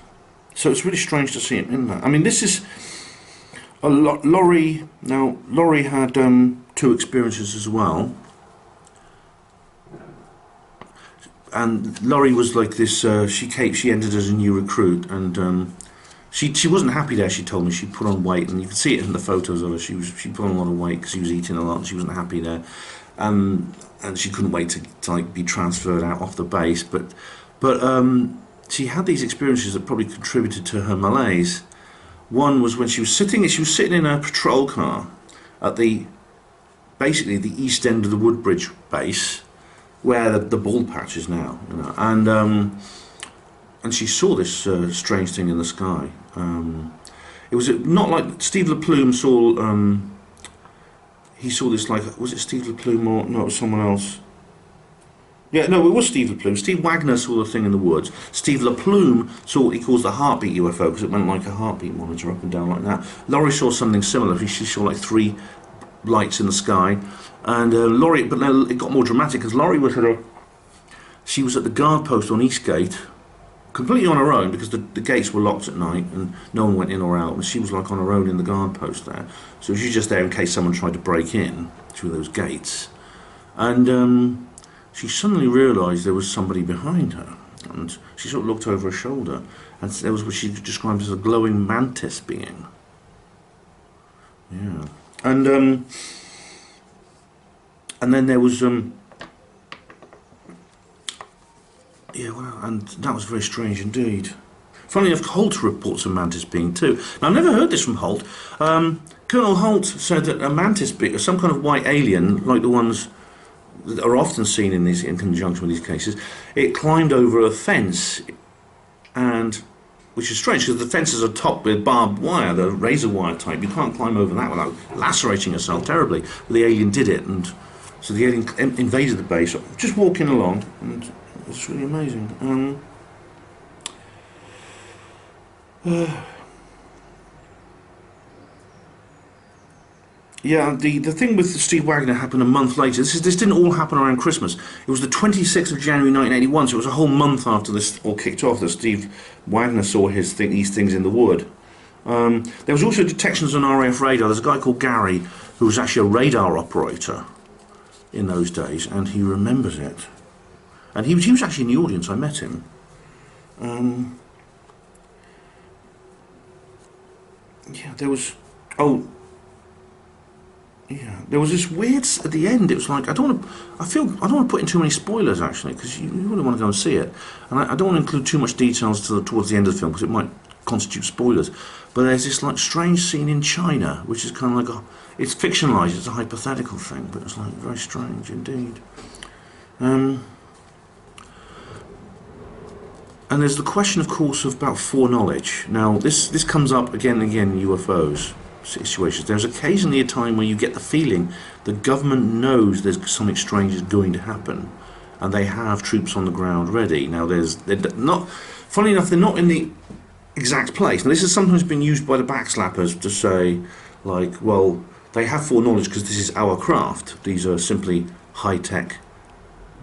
it's really strange to see him in that. I mean, this is a lot. Laurie had 2 experiences as well. And Laurie was like this, she entered as a new recruit, and she wasn't happy there, she told me. She put on weight, and you can see it in the photos of her. She put on a lot of weight because she was eating a lot, and she wasn't happy there. And she couldn't wait to like be transferred out off the base. But she had these experiences that probably contributed to her malaise. One was when she was sitting in a patrol car at basically the east end of the Woodbridge base, where the bald patch is now, and she saw this strange thing in the sky. It was not like Steve LaPlume saw. He saw this, like, was it Steve LaPlume or no? It was someone else. Yeah, no, it was Steve LaPlume. Steve Wagner saw the thing in the woods. Steve LaPlume saw what he calls the heartbeat UFO, because it went like a heartbeat monitor up and down like that. Laurie saw something similar. She saw like 3 lights in the sky. And Laurie, but then it got more dramatic because Laurie was she was at the guard post on Eastgate, completely on her own, because the gates were locked at night and no one went in or out, and she was like on her own in the guard post there. So she was just there in case someone tried to break in through those gates. And she suddenly realised there was somebody behind her, and she sort of looked over her shoulder, and there was what she described as a glowing mantis being. Yeah. And And then there was yeah, well, and that was very strange indeed. Funnily enough, Holt reports a mantis being too. Now, I've never heard this from Holt. Colonel Holt said that a mantis being, some kind of white alien, like the ones that are often seen in these, in conjunction with these cases, it climbed over a fence, and which is strange because the fences are topped with barbed wire, the razor wire type. You can't climb over that without lacerating yourself terribly. But the alien did it, and so the alien invaded the base, just walking along, and it's really amazing. Yeah, the thing with Steve Wagner happened a month later. This didn't all happen around Christmas. It was the 26th of January 1981, so it was a whole month after this all kicked off that Steve Wagner saw these things in the wood. There was also detections on RAF radar. There's a guy called Gary who was actually a radar operator in those days, and he remembers it. And he was actually in the audience. I met him. Yeah, there was... Oh... Yeah, there was this weird at the end. It was like I don't want to put in too many spoilers actually, because you really want to go and see it, and I don't want to include too much details towards the end of the film because it might constitute spoilers. But there's this like strange scene in China, which is kind of like it's fictionalized. It's a hypothetical thing, but it's like very strange indeed. And there's the question, of course, about foreknowledge. Now, this comes up again and again in UFOs situations. There's occasionally a time where you get the feeling the government knows there's something strange is going to happen, and they have troops on the ground ready. Now, they're not. Funnily enough, they're not in the exact place. Now, this has sometimes been used by the backslappers to say, like, well, they have foreknowledge because this is our craft. These are simply high-tech,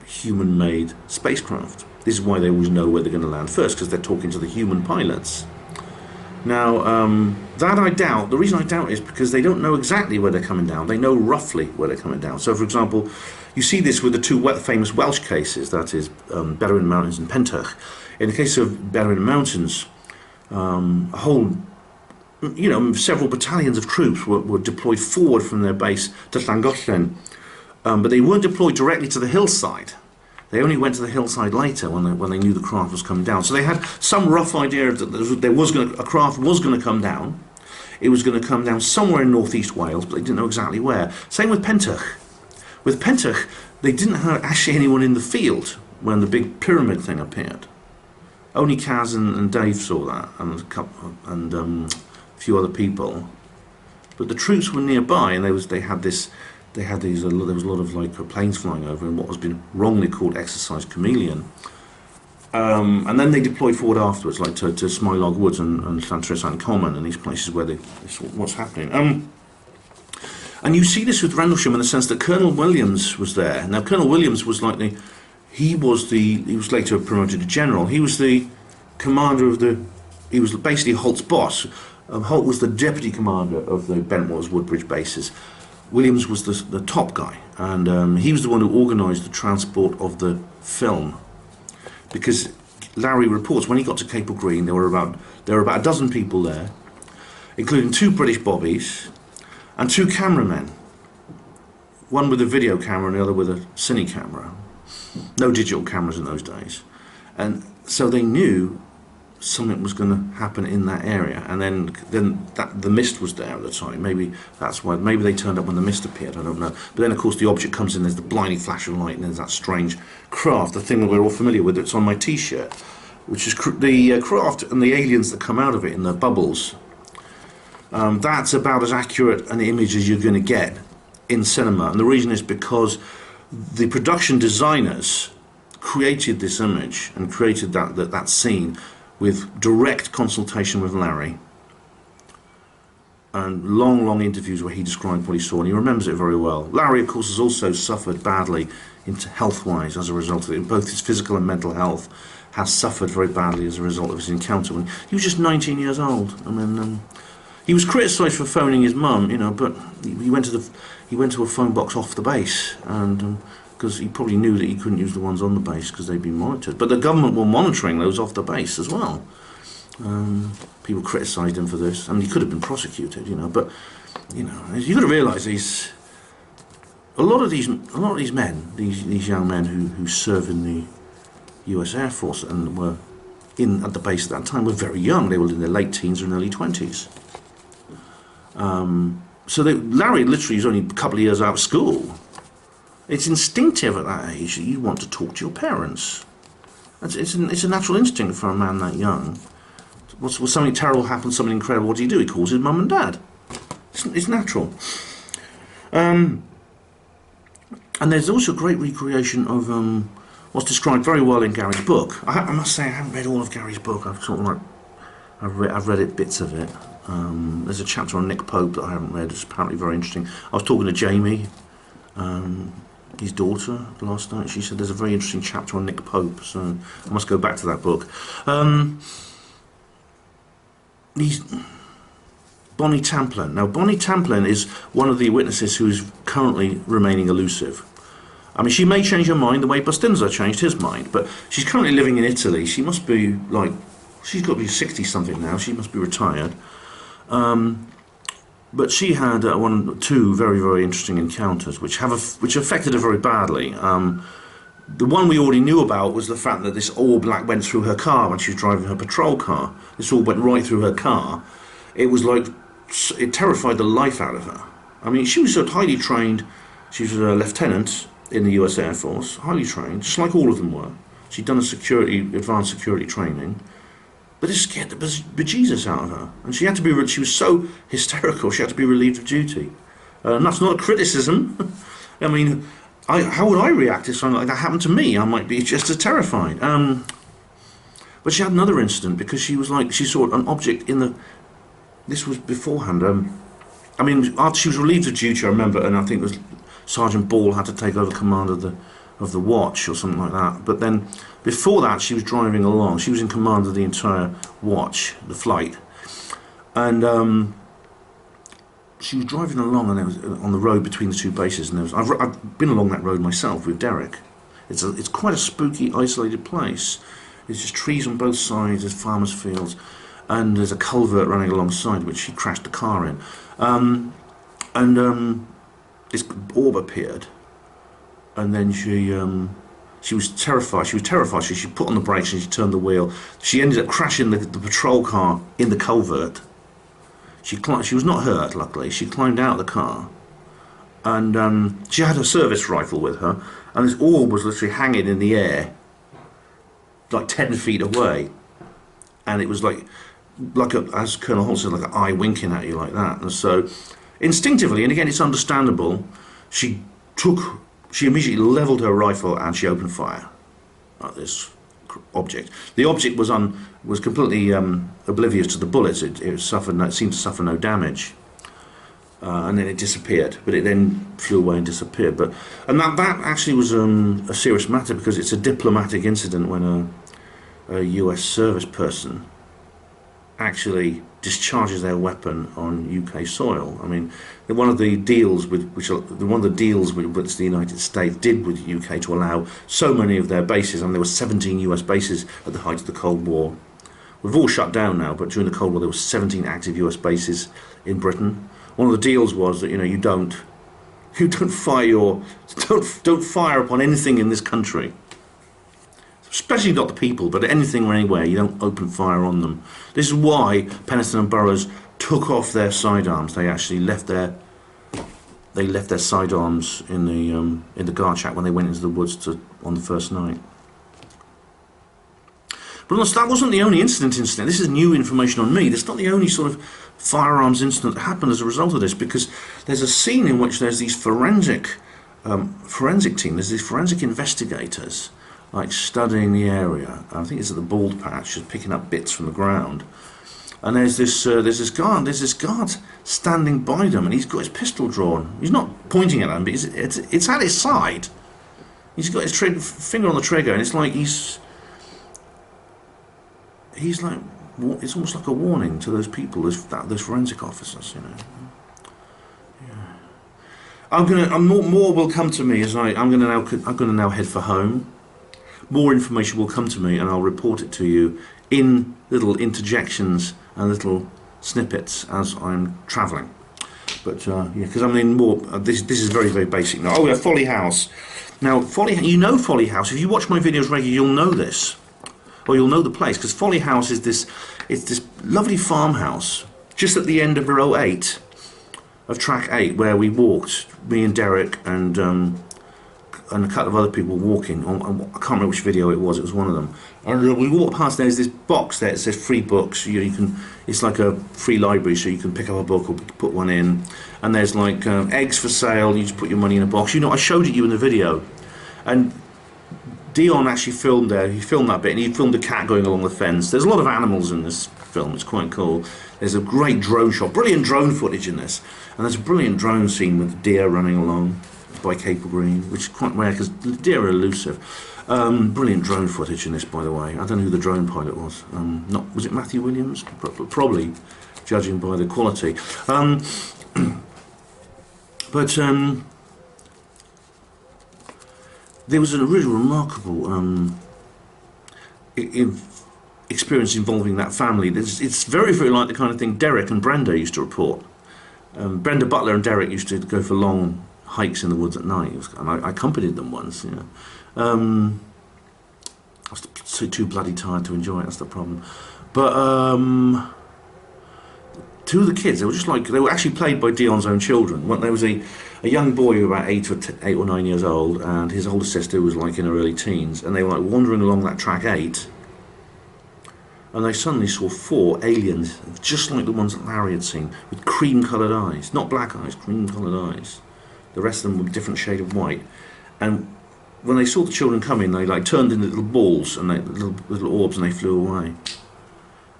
human-made spacecraft. This is why they always know where they're going to land first, because they're talking to the human pilots. Now, that I doubt. The reason I doubt is because they don't know exactly where they're coming down. They know roughly where they're coming down. So, for example, you see this with the two famous Welsh cases, that is, Berwyn Mountains and Pentach. In the case of Berwyn Mountains, a whole, several battalions of troops were deployed forward from their base to Llangollen, but they weren't deployed directly to the hillside. They only went to the hillside later when they knew the craft was coming down. So they had some rough idea that a craft was going to come down. It was going to come down somewhere in northeast Wales, but they didn't know exactly where. Same with Pentach. With Pentach, they didn't have actually anyone in the field when the big pyramid thing appeared. Only Kaz and Dave saw that, and a few other people. But the troops were nearby, and there was a lot of like planes flying over in what has been wrongly called Exercise Chameleon. And then they deployed forward afterwards, like to Smilog Woods and Llantris Common and these places where they saw what's happening. And you see this with Rendlesham in the sense that Colonel Williams was there. Now, Colonel Williams was like he was later promoted to general. He was the commander of he was basically Holt's boss. Holt was the deputy commander of the Bentwaters Woodbridge bases. Williams was the top guy, and he was the one who organised the transport of the film. Because Larry reports when he got to Capel Green, there were about a dozen people there, including 2 British bobbies and 2 cameramen. One with a video camera and the other with a cine camera. No digital cameras in those days, and so they knew something was going to happen in that area. And then the mist was there at the time. Maybe that's why. Maybe they turned up when the mist appeared. I don't know. But then, of course, the object comes in. There's the blinding flash of light, and there's that strange craft, the thing that we're all familiar with. It's on my T-shirt, which is the craft and the aliens that come out of it in the bubbles. That's about as accurate an image as you're going to get in cinema, and the reason is because the production designers created this image and created that scene with direct consultation with Larry and long interviews where he described what he saw, and he remembers it very well. Larry, of course, has also suffered badly health-wise as a result of it. Both his physical and mental health has suffered very badly as a result of his encounter. When he was just 19 years old. I mean, he was criticised for phoning his mum, but he went to a phone box off the base, and because he probably knew that he couldn't use the ones on the base because they'd been monitored. But the government were monitoring those off the base as well. People criticised him for this. I mean, he could have been prosecuted, but you've got to realise a lot of these men, these young men who serve in the U.S. Air Force and were at the base at that time were very young. They were in their late teens and early 20s. So Larry literally is only a couple of years out of school. It's instinctive at that age that you want to talk to your parents. It's a natural instinct for a man that young. When something terrible happens, something incredible, what do? He calls his mum and dad. It's natural. And there's also a great recreation of what's described very well in Gary's book. I must say I haven't read all of Gary's book. I've read bits of it. There's a chapter on Nick Pope that I haven't read. It's apparently very interesting. I was talking to Jamie, his daughter, last night. She said there's a very interesting chapter on Nick Pope, so I must go back to that book. Bonnie Tamplin. Now, Bonnie Tamplin is one of the witnesses who is currently remaining elusive. I mean, she may change her mind the way Bustinza changed his mind, but she's currently living in Italy. She must be like, she's got to be 60-something now. She must be retired. But she had two very, very interesting encounters, which affected her very badly. The one we already knew about was the fact that this orb went through her car when she was driving her patrol car. This orb went right through her car. It was like, it terrified the life out of her. I mean, she was so highly trained. She was a lieutenant in the US Air Force, highly trained, just like all of them were. She'd done advanced security training. But it scared the bejesus out of her. And she was so hysterical, she had to be relieved of duty. And that's not a criticism. I mean, how would I react if something like that happened to me? I might be just as terrified. But she had another incident because she saw an object this was beforehand. I mean, after she was relieved of duty, I remember, and I think it was Sergeant Ball had to take over command of the watch or something like that. But then before that, she was driving along. She was in command of the entire watch, the flight, and she was driving along, and there was on the road between the two bases. And I've been along that road myself with Derek. It's quite a spooky, isolated place. There's just trees on both sides. There's farmers' fields, and there's a culvert running alongside which she crashed the car in. This orb appeared. And then she was terrified. She put on the brakes and she turned the wheel. She ended up crashing the patrol car in the culvert. She was not hurt, luckily. She climbed out of the car, and she had her service rifle with her. And this orb was literally hanging in the air, like 10 feet away. And it was as Colonel Holt said, like an eye winking at you like that. And so, instinctively, and again, it's understandable, she immediately levelled her rifle and she opened fire at this object. The object was completely oblivious to the bullets. It seemed to suffer no damage, and then it disappeared. But it then flew away and disappeared. And that actually was a serious matter because it's a diplomatic incident when a U.S. service person actually discharges their weapon on UK soil. I mean, one of the deals which the United States did with the UK to allow so many of their bases, and there were 17 US bases at the height of the Cold War. We've all shut down now, but during the Cold War there were 17 active US bases in Britain. One of the deals was that you don't fire upon anything in this country. Especially not the people, but anything or anywhere, you don't open fire on them. This is why Penistone and Burroughs took off their sidearms. They actually left their sidearms in the guard shack when they went into the woods on the first night. But that wasn't the only incident. This is new information on me. That's not the only sort of firearms incident that happened as a result of this, because there's a scene in which there's these forensic team. There's these forensic investigators, like studying the area. I think it's at the Bald Patch, just picking up bits from the ground. And there's this guard standing by them, and he's got his pistol drawn. He's not pointing at them, but it's at his side. He's got his finger on the trigger, and it's like he's like, it's almost like a warning to those people, those forensic officers, Yeah. More will come to me as I'm going to now head for home. More information will come to me, and I'll report it to you in little interjections and little snippets as I'm travelling. But yeah, because I mean, more this is very very basic. Now, oh yeah, Folly House. Now, you know Folly House. If you watch my videos regularly, you'll know this, or you'll know the place, because Folly House is this. It's this lovely farmhouse just at the end of row 8 of track 8, where we walked, me and Derek and a couple of other people walking. I can't remember which video it was. It was one of them. And we walked past. There's this box there. It says free books. You can. It's like a free library, so you can pick up a book or put one in. And there's like eggs for sale. You just put your money in a box. You know, I showed it you in the video. And Dion actually filmed there. He filmed that bit, and he filmed a cat going along the fence. There's a lot of animals in this film. It's quite cool. There's a great drone shot, brilliant drone footage in this, and there's a brilliant drone scene with deer running along by Capel Green, which is quite rare because deer are elusive. Brilliant drone footage in this, by the way. I don't know who the drone pilot was. Was it Matthew Williams? Probably, judging by the quality. But there was a really remarkable experience involving that family. It's very, very like the kind of thing Derek and Brenda used to report. Brenda Butler and Derek used to go for long hikes in the woods at night, and I accompanied them once. You know, I was too bloody tired to enjoy it. That's the problem. But two of the kids, they were actually played by Dion's own children. There was a young boy who was about 8 or 9 years old, and his older sister was like in her early teens, and they were like wandering along that track 8, and they suddenly saw 4 aliens, just like the ones that Larry had seen, with cream-coloured eyes, not black eyes, cream-coloured eyes. The rest of them were a different shade of white. And when they saw the children coming, they like turned into little balls and little orbs, and they flew away.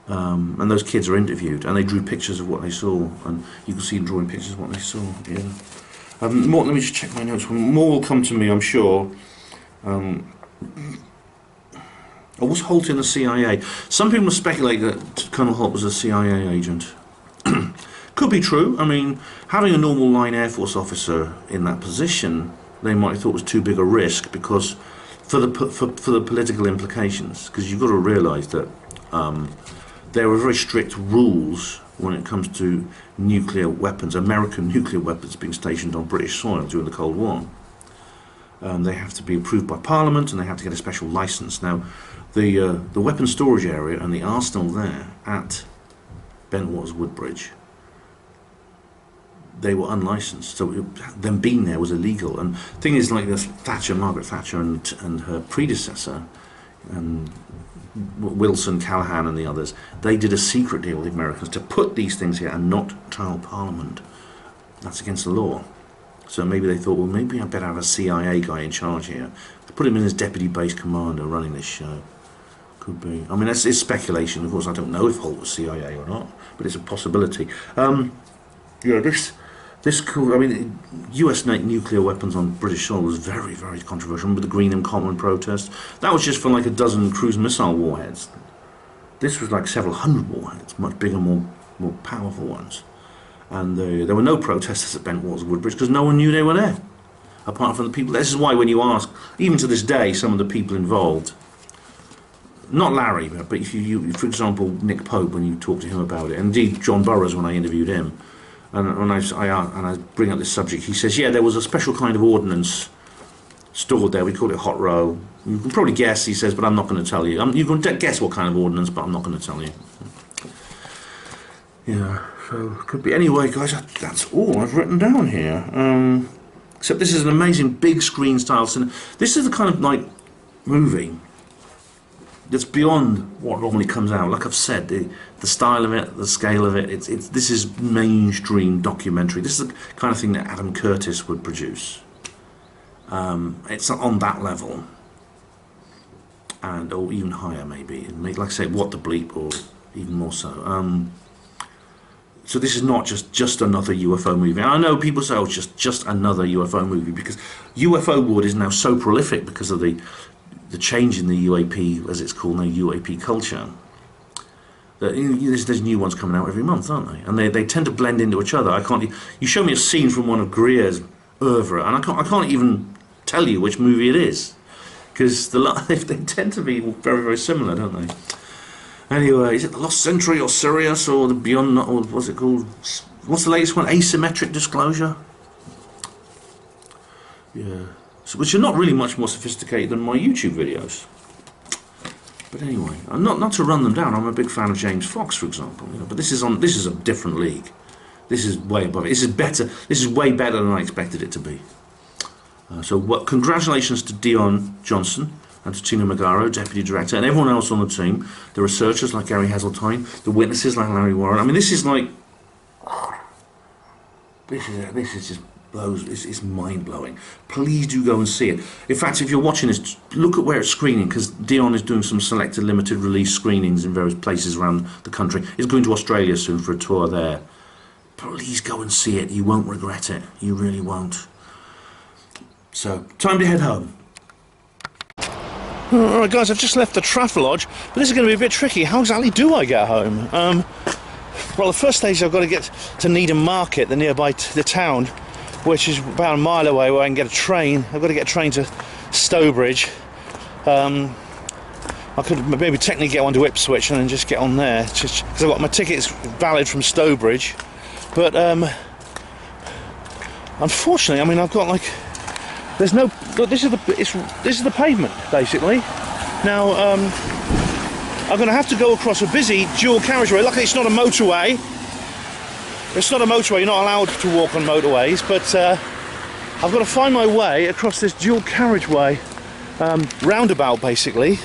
And those kids are interviewed, and they drew pictures of what they saw, and you can see them drawing pictures of what they saw. Yeah. More, let me just check my notes. More will come to me, I'm sure. Was Holt in the CIA? Some people speculate that Colonel Holt was a CIA agent. Could be true. I mean, having a normal line Air Force officer in that position, they might have thought was too big a risk because for the political implications. Because you've got to realise that there were very strict rules when it comes to nuclear weapons, American nuclear weapons being stationed on British soil during the Cold War. They have to be approved by Parliament, and they have to get a special licence. Now, the weapons storage area and the arsenal there at Bentwaters Woodbridge, they were unlicensed, so them being there was illegal. And the thing is, like this Margaret Thatcher and her predecessor, Wilson, Callaghan and the others, they did a secret deal with the Americans to put these things here and not tell Parliament. That's against the law. So maybe they thought, well, maybe I better have a CIA guy in charge here. Put him in as deputy base commander running this show. Could be. I mean, it's speculation. Of course, I don't know if Holt was CIA or not, but it's a possibility. Yeah, this cool. I mean, US nuclear weapons on British soil was very, very controversial. Remember the Greenham Common protest? That was just for like a dozen cruise missile warheads. This was like several hundred warheads, much bigger, more powerful ones. And there were no protesters at Bentwaters Woodbridge because no one knew they were there, apart from the people. This is why when you ask, even to this day, some of the people involved, not Larry, but if you for example, Nick Pope, when you talk to him about it, and indeed John Burroughs when I interviewed him, and when I bring up this subject, he says, yeah, there was a special kind of ordnance stored there. We call it hot row. You can probably guess, he says, but I'm not going to tell you. You can guess what kind of ordnance, but I'm not going to tell you. Yeah. So, could be. Anyway, guys, that's all I've written down here. Except this is an amazing big screen style cinema. This is the kind of like movie that's beyond what normally comes out. Like I've said, the style of it, the scale of it. This is mainstream documentary. This is the kind of thing that Adam Curtis would produce. It's on that level, or even higher, maybe. Like I say, What the Bleep, or even more so. So this is not just another UFO movie. And I know people say, oh, it's just another UFO movie, because UFO wood is now so prolific because of the change in the UAP, as it's called now, UAP culture. That there's new ones coming out every month, aren't they? And they tend to blend into each other. You show me a scene from one of Greer's oeuvre, and I can't even tell you which movie it is, because they tend to be very, very similar, don't they? Anyway, is it the Lost Century or Sirius or the Beyond, or what's it called? what's the latest one? Asymmetric disclosure. Yeah, so, which are not really much more sophisticated than my YouTube videos. But anyway, not to run them down. I'm a big fan of James Fox, for example. You know, but this is a different league. This is way above it. This is better. This is way better than I expected it to be. Congratulations to Dion Johnson and to Tina Magaro, Deputy Director, and everyone else on the team. The researchers like Gary Hazeltine, the witnesses like Larry Warren. I mean, this is like, this is just blows. It's mind blowing. Please do go and see it. In fact, if you're watching this, look at where it's screening, because Dion is doing some selected limited release screenings in various places around the country. He's going to Australia soon for a tour there. Please go and see it. You won't regret it. You really won't. So, time to head home. Alright guys, I've just left the Travelodge, but this is going to be a bit tricky. How exactly do I get home? Well, the first stage I've got to get to Needham Market, the nearby the town, which is about a mile away, where I can get a train. I've got to get a train to Stowbridge. I could maybe technically get one to Ipswich and then just get on there, just because I've got my tickets valid from Stowbridge. But unfortunately, I mean, I've got like, there's no. Look, this is the pavement basically. Now I'm going to have to go across a busy dual carriageway. Luckily, it's not a motorway. It's not a motorway. You're not allowed to walk on motorways. But I've got to find my way across this dual carriageway roundabout, basically,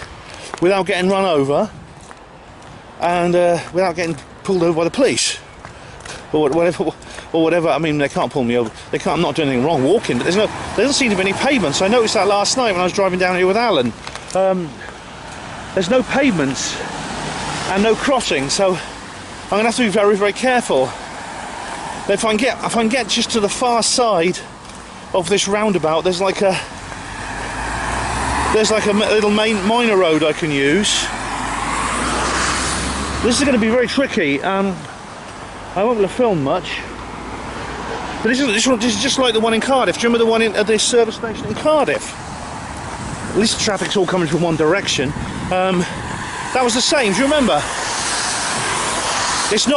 without getting run over and without getting pulled over by the police or whatever. I mean, they can't pull me over. They can't. I'm not doing anything wrong walking. But there doesn't seem to be any pavements. I noticed that last night when I was driving down here with Alan. There's no pavements and no crossing, so I'm going to have to be very, very careful. But if I can get just to the far side of this roundabout, there's like a little minor road I can use. This is going to be very tricky. I won't be able to film much. But this is just like the one in Cardiff. Do you remember the one at the service station in Cardiff? At least the traffic's all coming from one direction. That was the same. Do you remember? This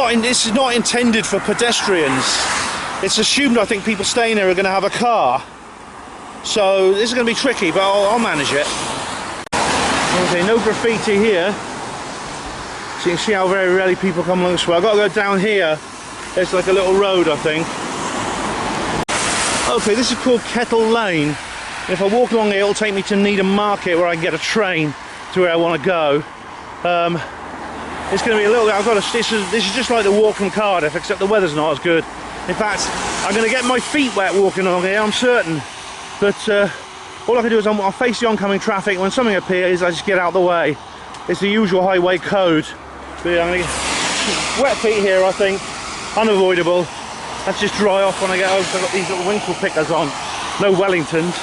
is not intended for pedestrians. It's assumed, I think, people staying there are going to have a car. So this is going to be tricky, but I'll manage it. Okay, no graffiti here. So you can see how very rarely people come along this way. I've got to go down here. There's like a little road, I think. Okay, this is called Kettle Lane. If I walk along here, it'll take me to Needham Market, where I can get a train to where I want to go. It's going to be a little bit. This is just like the walk from Cardiff, except the weather's not as good. In fact, I'm going to get my feet wet walking along here, I'm certain. But all I can do is I'll face the oncoming traffic. When something appears, I just get out of the way. It's the usual highway code. But yeah, I'm going to get wet feet here, I think. Unavoidable. Let's just dry off when I get over. I've got these little winkle pickers on. No Wellingtons.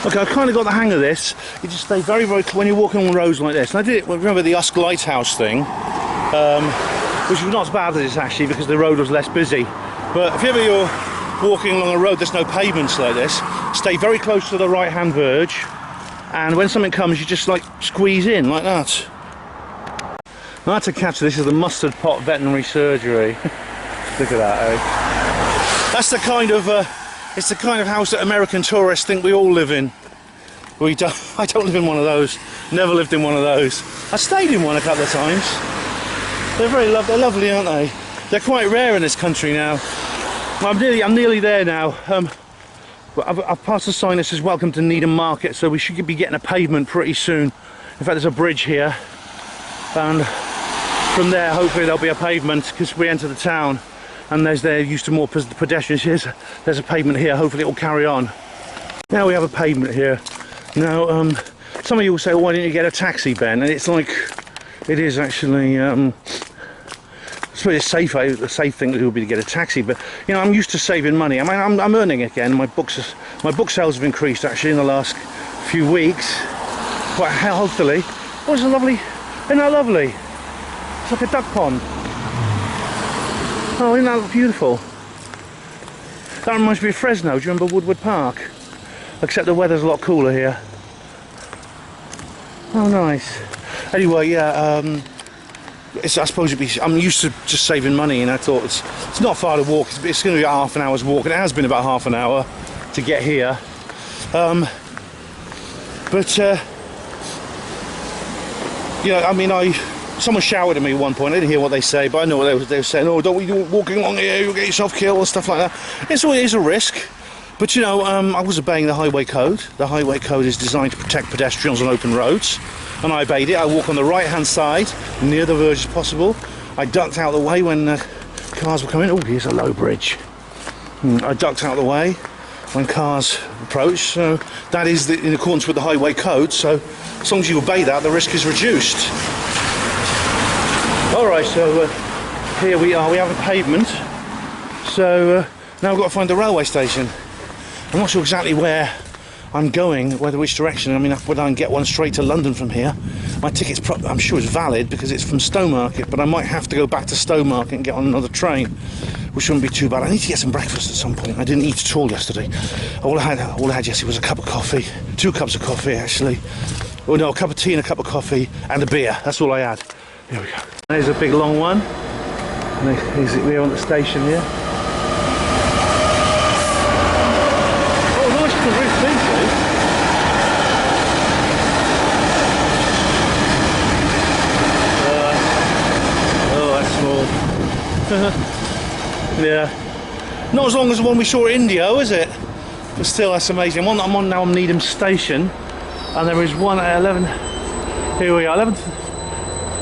Okay, I've kind of got the hang of this. You just stay very, very close when you're walking on roads like this. And I did it, remember the Usk Lighthouse thing, which was not as bad as this actually, because the road was less busy. But if ever you're walking along a road there's no pavements like this, stay very close to the right-hand verge, and when something comes, you just like squeeze in like that. Now, that's a catch. This is the Mustard Pot Veterinary Surgery. Look at that, eh? That's the kind of it's the kind of house that American tourists think we all live in. I don't live in one of those. Never lived in one of those. I stayed in one a couple of times. They're they're lovely, aren't they? They're quite rare in this country now. I'm nearly there now. I've passed the sign that says "Welcome to Needham Market," so we should be getting a pavement pretty soon. In fact, there's a bridge here, and from there, hopefully, there'll be a pavement because we enter the town. And they're used to more pedestrians. There's a pavement here. Hopefully it will carry on. Now we have a pavement here. Now some of you will say, well, why didn't you get a taxi, Ben? And it's like, it is actually it's pretty a safe thing to do would be to get a taxi. But you know, I'm used to saving money. I mean, I'm earning again. My book sales have increased actually in the last few weeks, quite healthily. Oh, it's lovely. Isn't that lovely? It's like a duck pond. Oh, isn't that beautiful? That reminds me of Fresno. Do you remember Woodward Park? Except the weather's a lot cooler here. Oh, nice. Anyway, yeah, I suppose I'm used to just saving money, and I thought it's not far to walk. It's going to be about half an hour's walk, and it has been about half an hour to get here. I mean, someone shouted at me at one point. I didn't hear what they say, but I know what they were saying. Oh, don't be walking along here, you'll get yourself killed and stuff like that. It's always a risk. But I was obeying the highway code. The highway code is designed to protect pedestrians on open roads, and I obeyed it. I walk on the right-hand side, near the verge as possible. I ducked out of the way when cars were coming. Oh, here's a low bridge. I ducked out of the way when cars approached. So that is in accordance with the highway code. So as long as you obey that, the risk is reduced. All right, so here we are. We have a pavement. So now we've got to find the railway station. I'm not sure exactly where I'm going, which direction. I mean, whether I can get one straight to London from here. My ticket's I'm sure it's valid because it's from Stowmarket, but I might have to go back to Stowmarket and get on another train, which wouldn't be too bad. I need to get some breakfast at some point. I didn't eat at all yesterday. All I had yesterday was a cup of coffee, 2 cups of coffee actually. Oh no, a cup of tea and a cup of coffee and a beer. That's all I had. Here we go. There's a big long one. We're on the station here. Yeah, not as long as the one we saw at Indio, is it? But still, that's amazing. One that I'm on now, I'm Needham Station, and there is one at 11. Here we are, 11.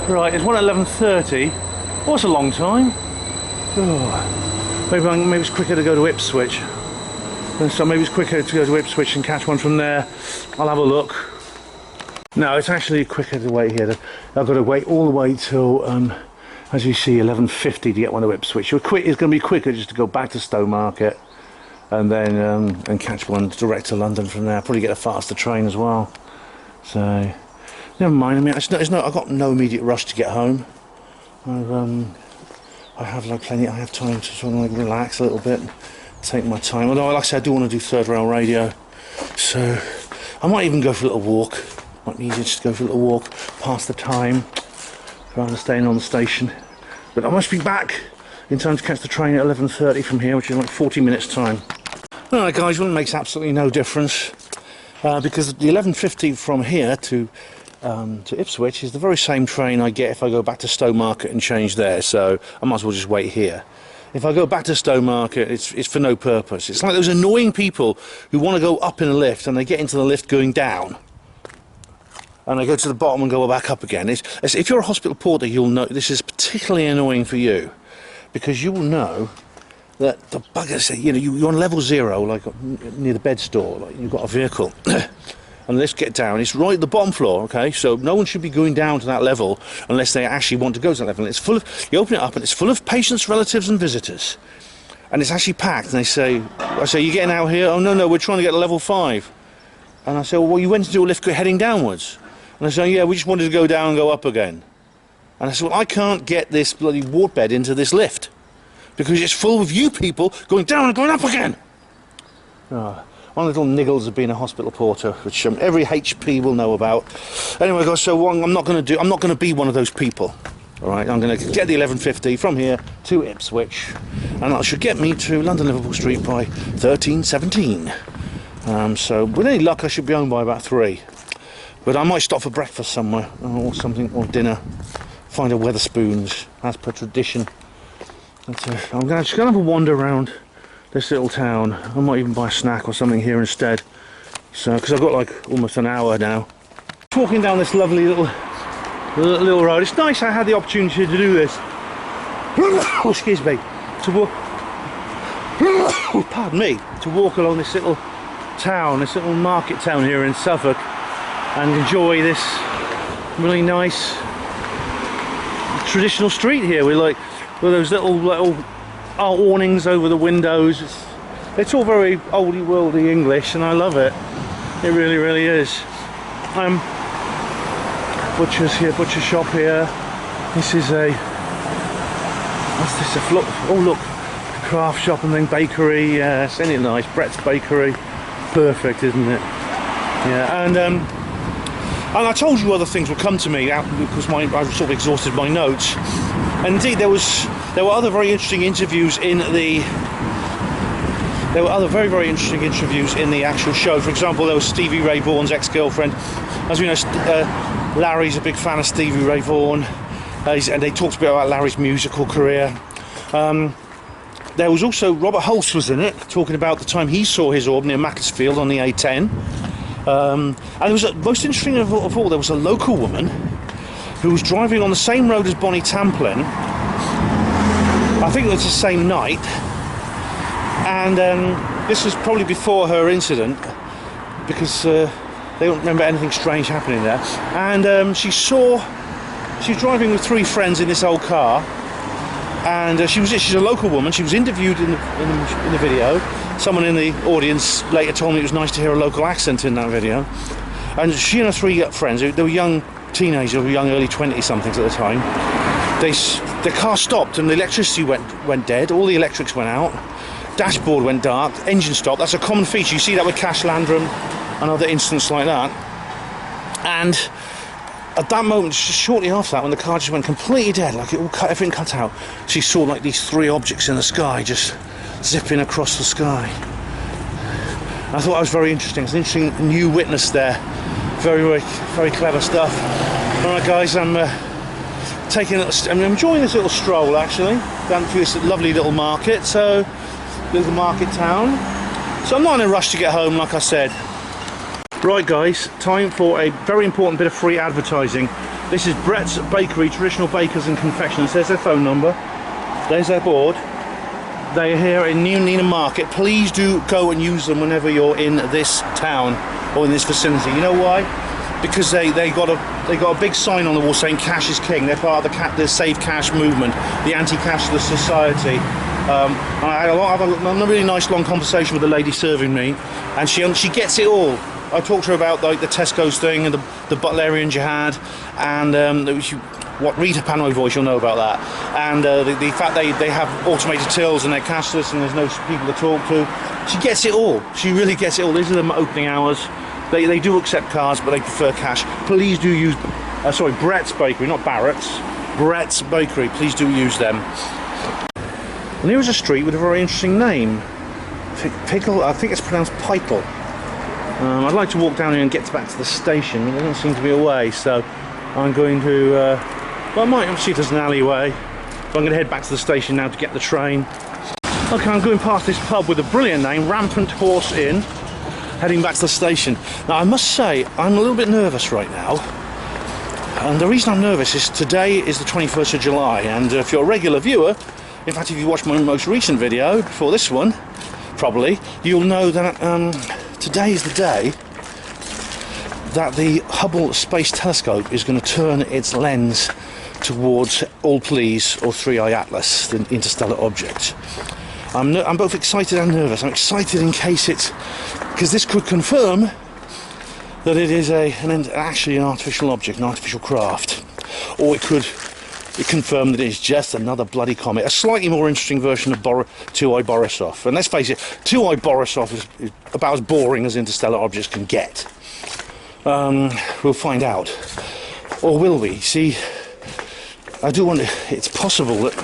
Right, there's one at 11:30. Oh, it's a long time. Oh, maybe it's quicker to go to Ipswich. So maybe it's quicker to go to Ipswich and catch one from there. I'll have a look. No, it's actually quicker to wait here. I've got to wait all the way till. As you see, 11:50 to get one to Ipswich. It's going to be quicker just to go back to Stowmarket and then and catch one direct to London from there. Probably get a faster train as well. So never mind. I mean, I've got no immediate rush to get home. I have plenty. I have time to sort of relax a little bit, take my time. Although, like I said, I do want to do third rail radio, so I might even go for a little walk. Might be easier just to go for a little walk, pass the time, rather than staying on the station. But I must be back in time to catch the train at 11:30 from here, which is like 40 minutes time. Alright guys, well, it makes absolutely no difference because the 11:50 from here to Ipswich is the very same train I get if I go back to Stowmarket and change there, so I might as well just wait here. If I go back to Stowmarket, it's for no purpose. It's like those annoying people who want to go up in a lift and they get into the lift going down, and I go to the bottom and go back up again. If you're a hospital porter, you'll know this is particularly annoying for you, because you will know that the buggers, you're on level 0, like near the bed store, like you've got a vehicle, and let's get down. It's right at the bottom floor, okay? So no one should be going down to that level unless they actually want to go to that level. It's full of, you open it up and it's full of patients, relatives, and visitors, and it's actually packed. And I say, "You getting out here?" "Oh no, we're trying to get to level 5." And I say, "Well, you went into a lift heading downwards." And I say, "Yeah, we just wanted to go down and go up again." And I said, "Well, I can't get this bloody ward bed into this lift because it's full of you people going down and going up again." Oh, one of the little niggles of being a hospital porter, which every HP will know about. Anyway, guys, so what I'm not going to be one of those people. All right, I'm going to get the 11:50 from here to Ipswich, and that should get me to London Liverpool Street by 13:17. So with any luck, I should be home by about 3. But I might stop for breakfast somewhere, or something, or dinner. Find a Wetherspoons, as per tradition. I'm just going to have a wander around this little town. I might even buy a snack or something here instead. So, because I've got like almost an hour now. Walking down this lovely little road. It's nice I had the opportunity to do this. Oh, excuse me. To walk. Pardon me. To walk along this little town, this little market town here in Suffolk, and enjoy this really nice traditional street here with those little awnings over the windows. It's all very oldie worldy English, and I love it. It really, really is. Butcher's here, butcher shop here. This is what's this? Oh look, craft shop and then bakery. Yes, isn't it nice? Brett's Bakery, perfect, isn't it? Yeah, and And I told you other things would come to me out because I sort of exhausted my notes. And indeed, there were other very interesting interviews in the. There were other very interesting interviews in the actual show. For example, there was Stevie Ray Vaughan's ex-girlfriend. As we know, Larry's a big fan of Stevie Ray Vaughan, and they talked a bit about Larry's musical career. There was also Robert Hulse was in it, talking about the time he saw his orb near Macclesfield on the A10. And there was most interesting of all, there was a local woman who was driving on the same road as Bonnie Tamplin. I think it was the same night, and this was probably before her incident, because they don't remember anything strange happening there. And she was driving with 3 friends in this old car, and she's a local woman. She was interviewed in the video. Someone in the audience later told me it was nice to hear a local accent in that video. And she and her 3 friends, they were young teenagers, or young early 20-somethings at the time. The car stopped and the electricity went dead. All the electrics went out. Dashboard went dark. Engine stopped. That's a common feature. You see that with Cash Landrum and other incidents like that. And at that moment, just shortly after that, when the car just went completely dead, like everything cut out, she saw like these 3 objects in the sky just zipping across the sky. And I thought that was very interesting. It's an interesting new witness there. Very clever stuff. Alright guys, I'm enjoying this little stroll actually, down through this lovely little market, little market town. So I'm not in a rush to get home, like I said. Right guys, time for a very important bit of free advertising. This is Brett's Bakery, Traditional Bakers and Confectioners. There's their phone number, there's their board. They are here in New Neenah Market. Please do go and use them whenever you're in this town or in this vicinity. You know why? Because they got a big sign on the wall saying "Cash is King." They're part of the Save Cash movement, the anti-cashless society. I had a really nice long conversation with the lady serving me, and she gets it all. I talked to her about like the Tesco's thing and the Butlerian Jihad, and what Rita Panway voice, you'll know about that, and the fact they have automated tills and they're cashless and there's no people to talk to. She gets it all. She really gets it all. These are the opening hours. They do accept cards, but they prefer cash. Please do use Brett's Bakery, not Barrett's. Brett's Bakery. Please do use them. And here is a street with a very interesting name. Pickle. I think it's pronounced Pikel. I'd like to walk down here and get back to the station, but there doesn't seem to be a way, so I'm going to, well, I might see if there's an alleyway, but I'm going to head back to the station now to get the train. Okay, I'm going past this pub with a brilliant name, Rampant Horse Inn, heading back to the station. Now, I must say, I'm a little bit nervous right now, and the reason I'm nervous is today is the 21st of July, and if you're a regular viewer, in fact, if you watched my most recent video, before this one, probably, you'll know that, today is the day that the Hubble Space Telescope is going to turn its lens towards All Please or 3i Atlas, the interstellar object. I'm both excited and nervous. I'm excited in case because this could confirm that it is actually an artificial object, an artificial craft, or it could confirm that it's just another bloody comet, a slightly more interesting version of 2i Borisov. And let's face it, 2i Borisov is about as boring as interstellar objects can get. We'll find out. Or will we? See, I do wonder, it's possible that,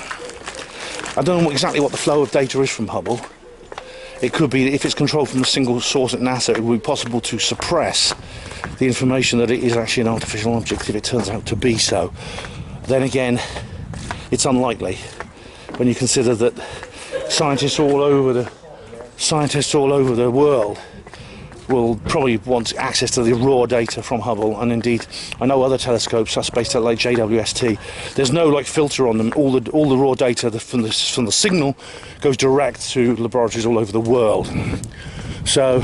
I don't know exactly what the flow of data is from Hubble. It could be, if it's controlled from a single source at NASA, it would be possible to suppress the information that it is actually an artificial object if it turns out to be so. Then again, it's unlikely when you consider that scientists all over the world will probably want access to the raw data from Hubble, and indeed I know other telescopes, such space telescopes like JWST, there's no like filter on them. All the raw data from the signal goes direct to laboratories all over the world. So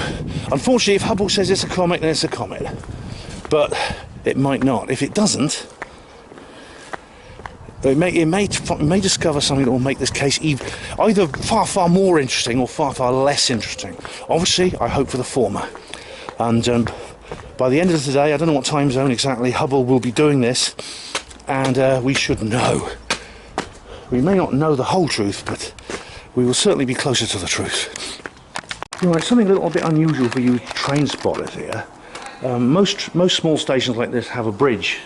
unfortunately, if Hubble says it's a comet, then it's a comet, but it might not. If it doesn't, it may discover something that will make this case either far more interesting or far less interesting. Obviously, I hope for the former. And by the end of the day, I don't know what time zone exactly, Hubble will be doing this, and we should know. We may not know the whole truth, but we will certainly be closer to the truth. Right, something a little bit unusual for you train spotters here. Most small stations like this have a bridge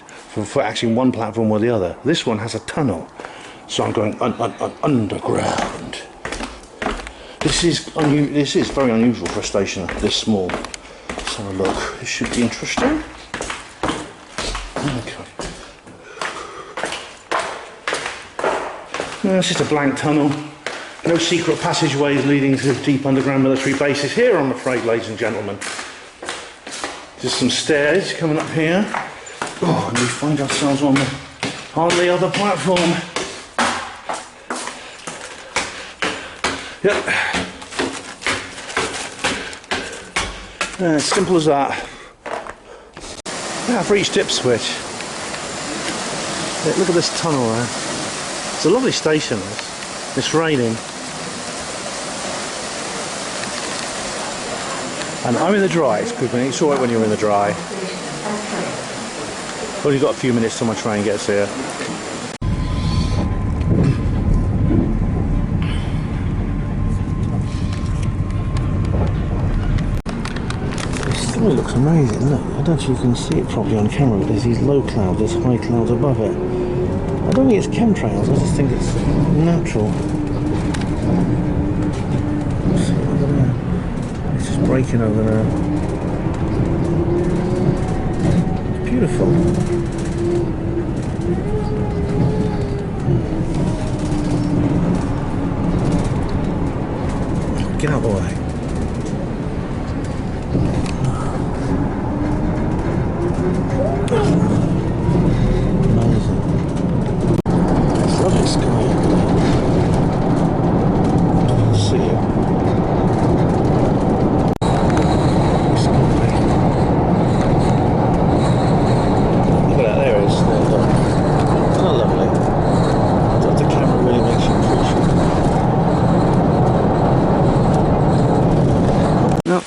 for actually one platform or the other. This one has a tunnel, so I'm going underground. This is very unusual for a station this small. Let's have a look. This should be interesting. Okay. It's just a blank tunnel. No secret passageways leading to deep underground military bases here, I'm afraid, ladies and gentlemen. Just some stairs coming up here. Oh, and we find ourselves on the other platform. Yep. As simple as that. Yeah, I've reached Ipswich. Yeah, look at this tunnel there. It's a lovely station. It's raining. And I'm in the dry. It's good. It's alright when you're in the dry. Only got a few minutes till my train gets here. It looks amazing, look. I don't know if you can see it properly on camera, but there's these low clouds, there's high clouds above it. I don't think it's chemtrails, I just think it's natural. Look at that. It's just breaking over there. It's beautiful. Get out of the way.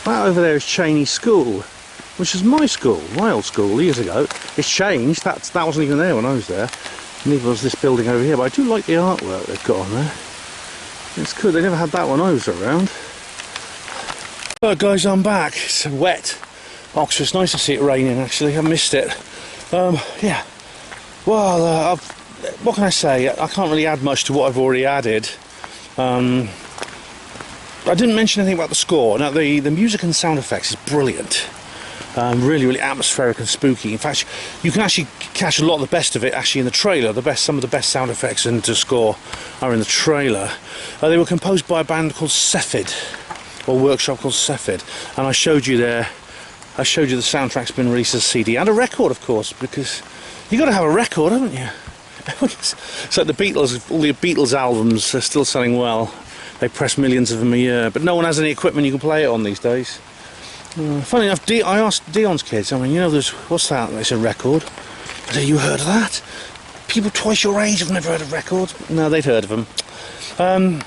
Over there is Cheney School, which is my school, my old school years ago. It's changed. That wasn't even there when I was there. Neither was this building over here, but I do like the artwork they've got on there. It's good. They never had that when I was around. Well, guys, I'm back. It's wet. Oxford. It's nice to see it raining. Actually, I missed it. Yeah. Well, what can I say? I can't really add much to what I've already added. I didn't mention anything about the score. Now, the music and sound effects is brilliant. Really, really atmospheric and spooky. In fact, you can actually catch a lot of the best of it actually in the trailer. Some of the best sound effects and score are in the trailer. They were composed by a band called Cephid, or workshop called Cephid, and I showed you there. I showed you the soundtrack's been released as a CD and a record, of course, because you got to have a record, haven't you? So the Beatles, all the Beatles albums are still selling well. They press millions of them a year, but no one has any equipment you can play it on these days. Funny enough, I asked Dion's kids, I mean, you know, what's that? They said record. I said, you heard of that? People twice your age have never heard of records. No, they'd heard of them.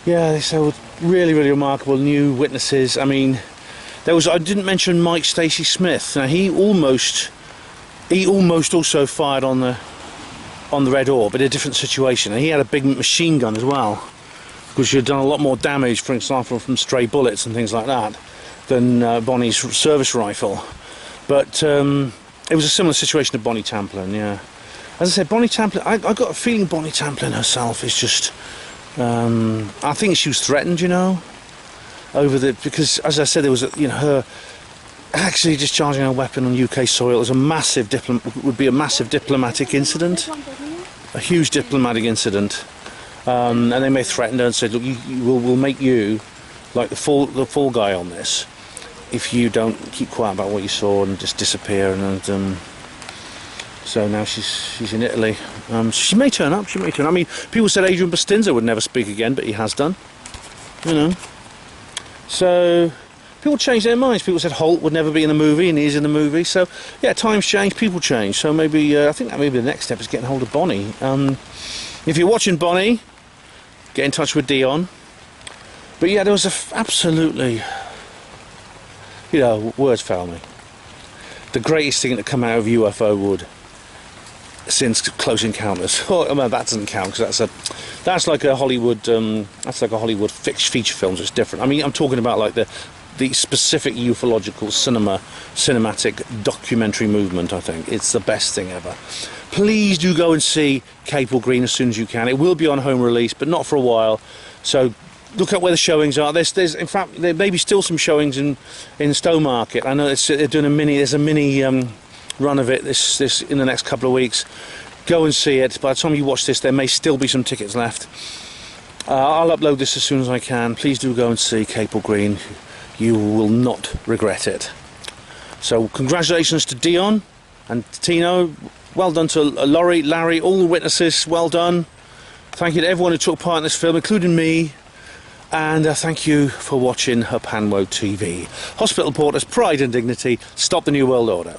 Yeah, they said really, really remarkable new witnesses. I mean, I didn't mention Mike Stacey Smith. Now, he almost also fired on the Red Orb, but in a different situation. And he had a big machine gun as well, because you'd done a lot more damage, for example, from stray bullets and things like that, than Bonnie's service rifle. But it was a similar situation to Bonnie Tamplin, yeah. As I said, Bonnie Tamplin, I got a feeling Bonnie Tamplin herself is just, I think she was threatened, you know, because, as I said, there was, her actually discharging a weapon on UK soil is would be a massive diplomatic incident, a huge diplomatic incident. And they may threaten her and said, look, we'll make you like the fall guy on this if you don't keep quiet about what you saw and just disappear. And so now she's in Italy. She may turn up. I mean, people said Adrian Bustinza would never speak again, but he has done. You know. So people change their minds. People said Holt would never be in the movie, and he's in the movie. So yeah, times change, people change. So maybe I think that maybe the next step is getting hold of Bonnie. If you're watching Bonnie, get in touch with Dion. But yeah, there was absolutely, words fail me. The greatest thing to come out of UFO wood since Close Encounters. Oh, well, that doesn't count because that's like a Hollywood feature film. So it's different. I mean, I'm talking about like the the specific ufological cinematic documentary movement. I think it's the best thing ever. Please do go and see Capel Green as soon as you can. It will be on home release, but not for a while. So look at where the showings are. There's in fact there may be still some showings in Stowmarket. I know they're doing a mini. There's a mini run of it this in the next couple of weeks. Go and see it. By the time you watch this, there may still be some tickets left. I'll upload this as soon as I can. Please do go and see Capel Green. You will not regret it. So congratulations to Dion and Tino. Well done to Laurie, Larry, all the witnesses. Well done. Thank you to everyone who took part in this film, including me. And thank you for watching Her Panwo TV. Hospital Porters, Pride and Dignity. Stop the New World Order.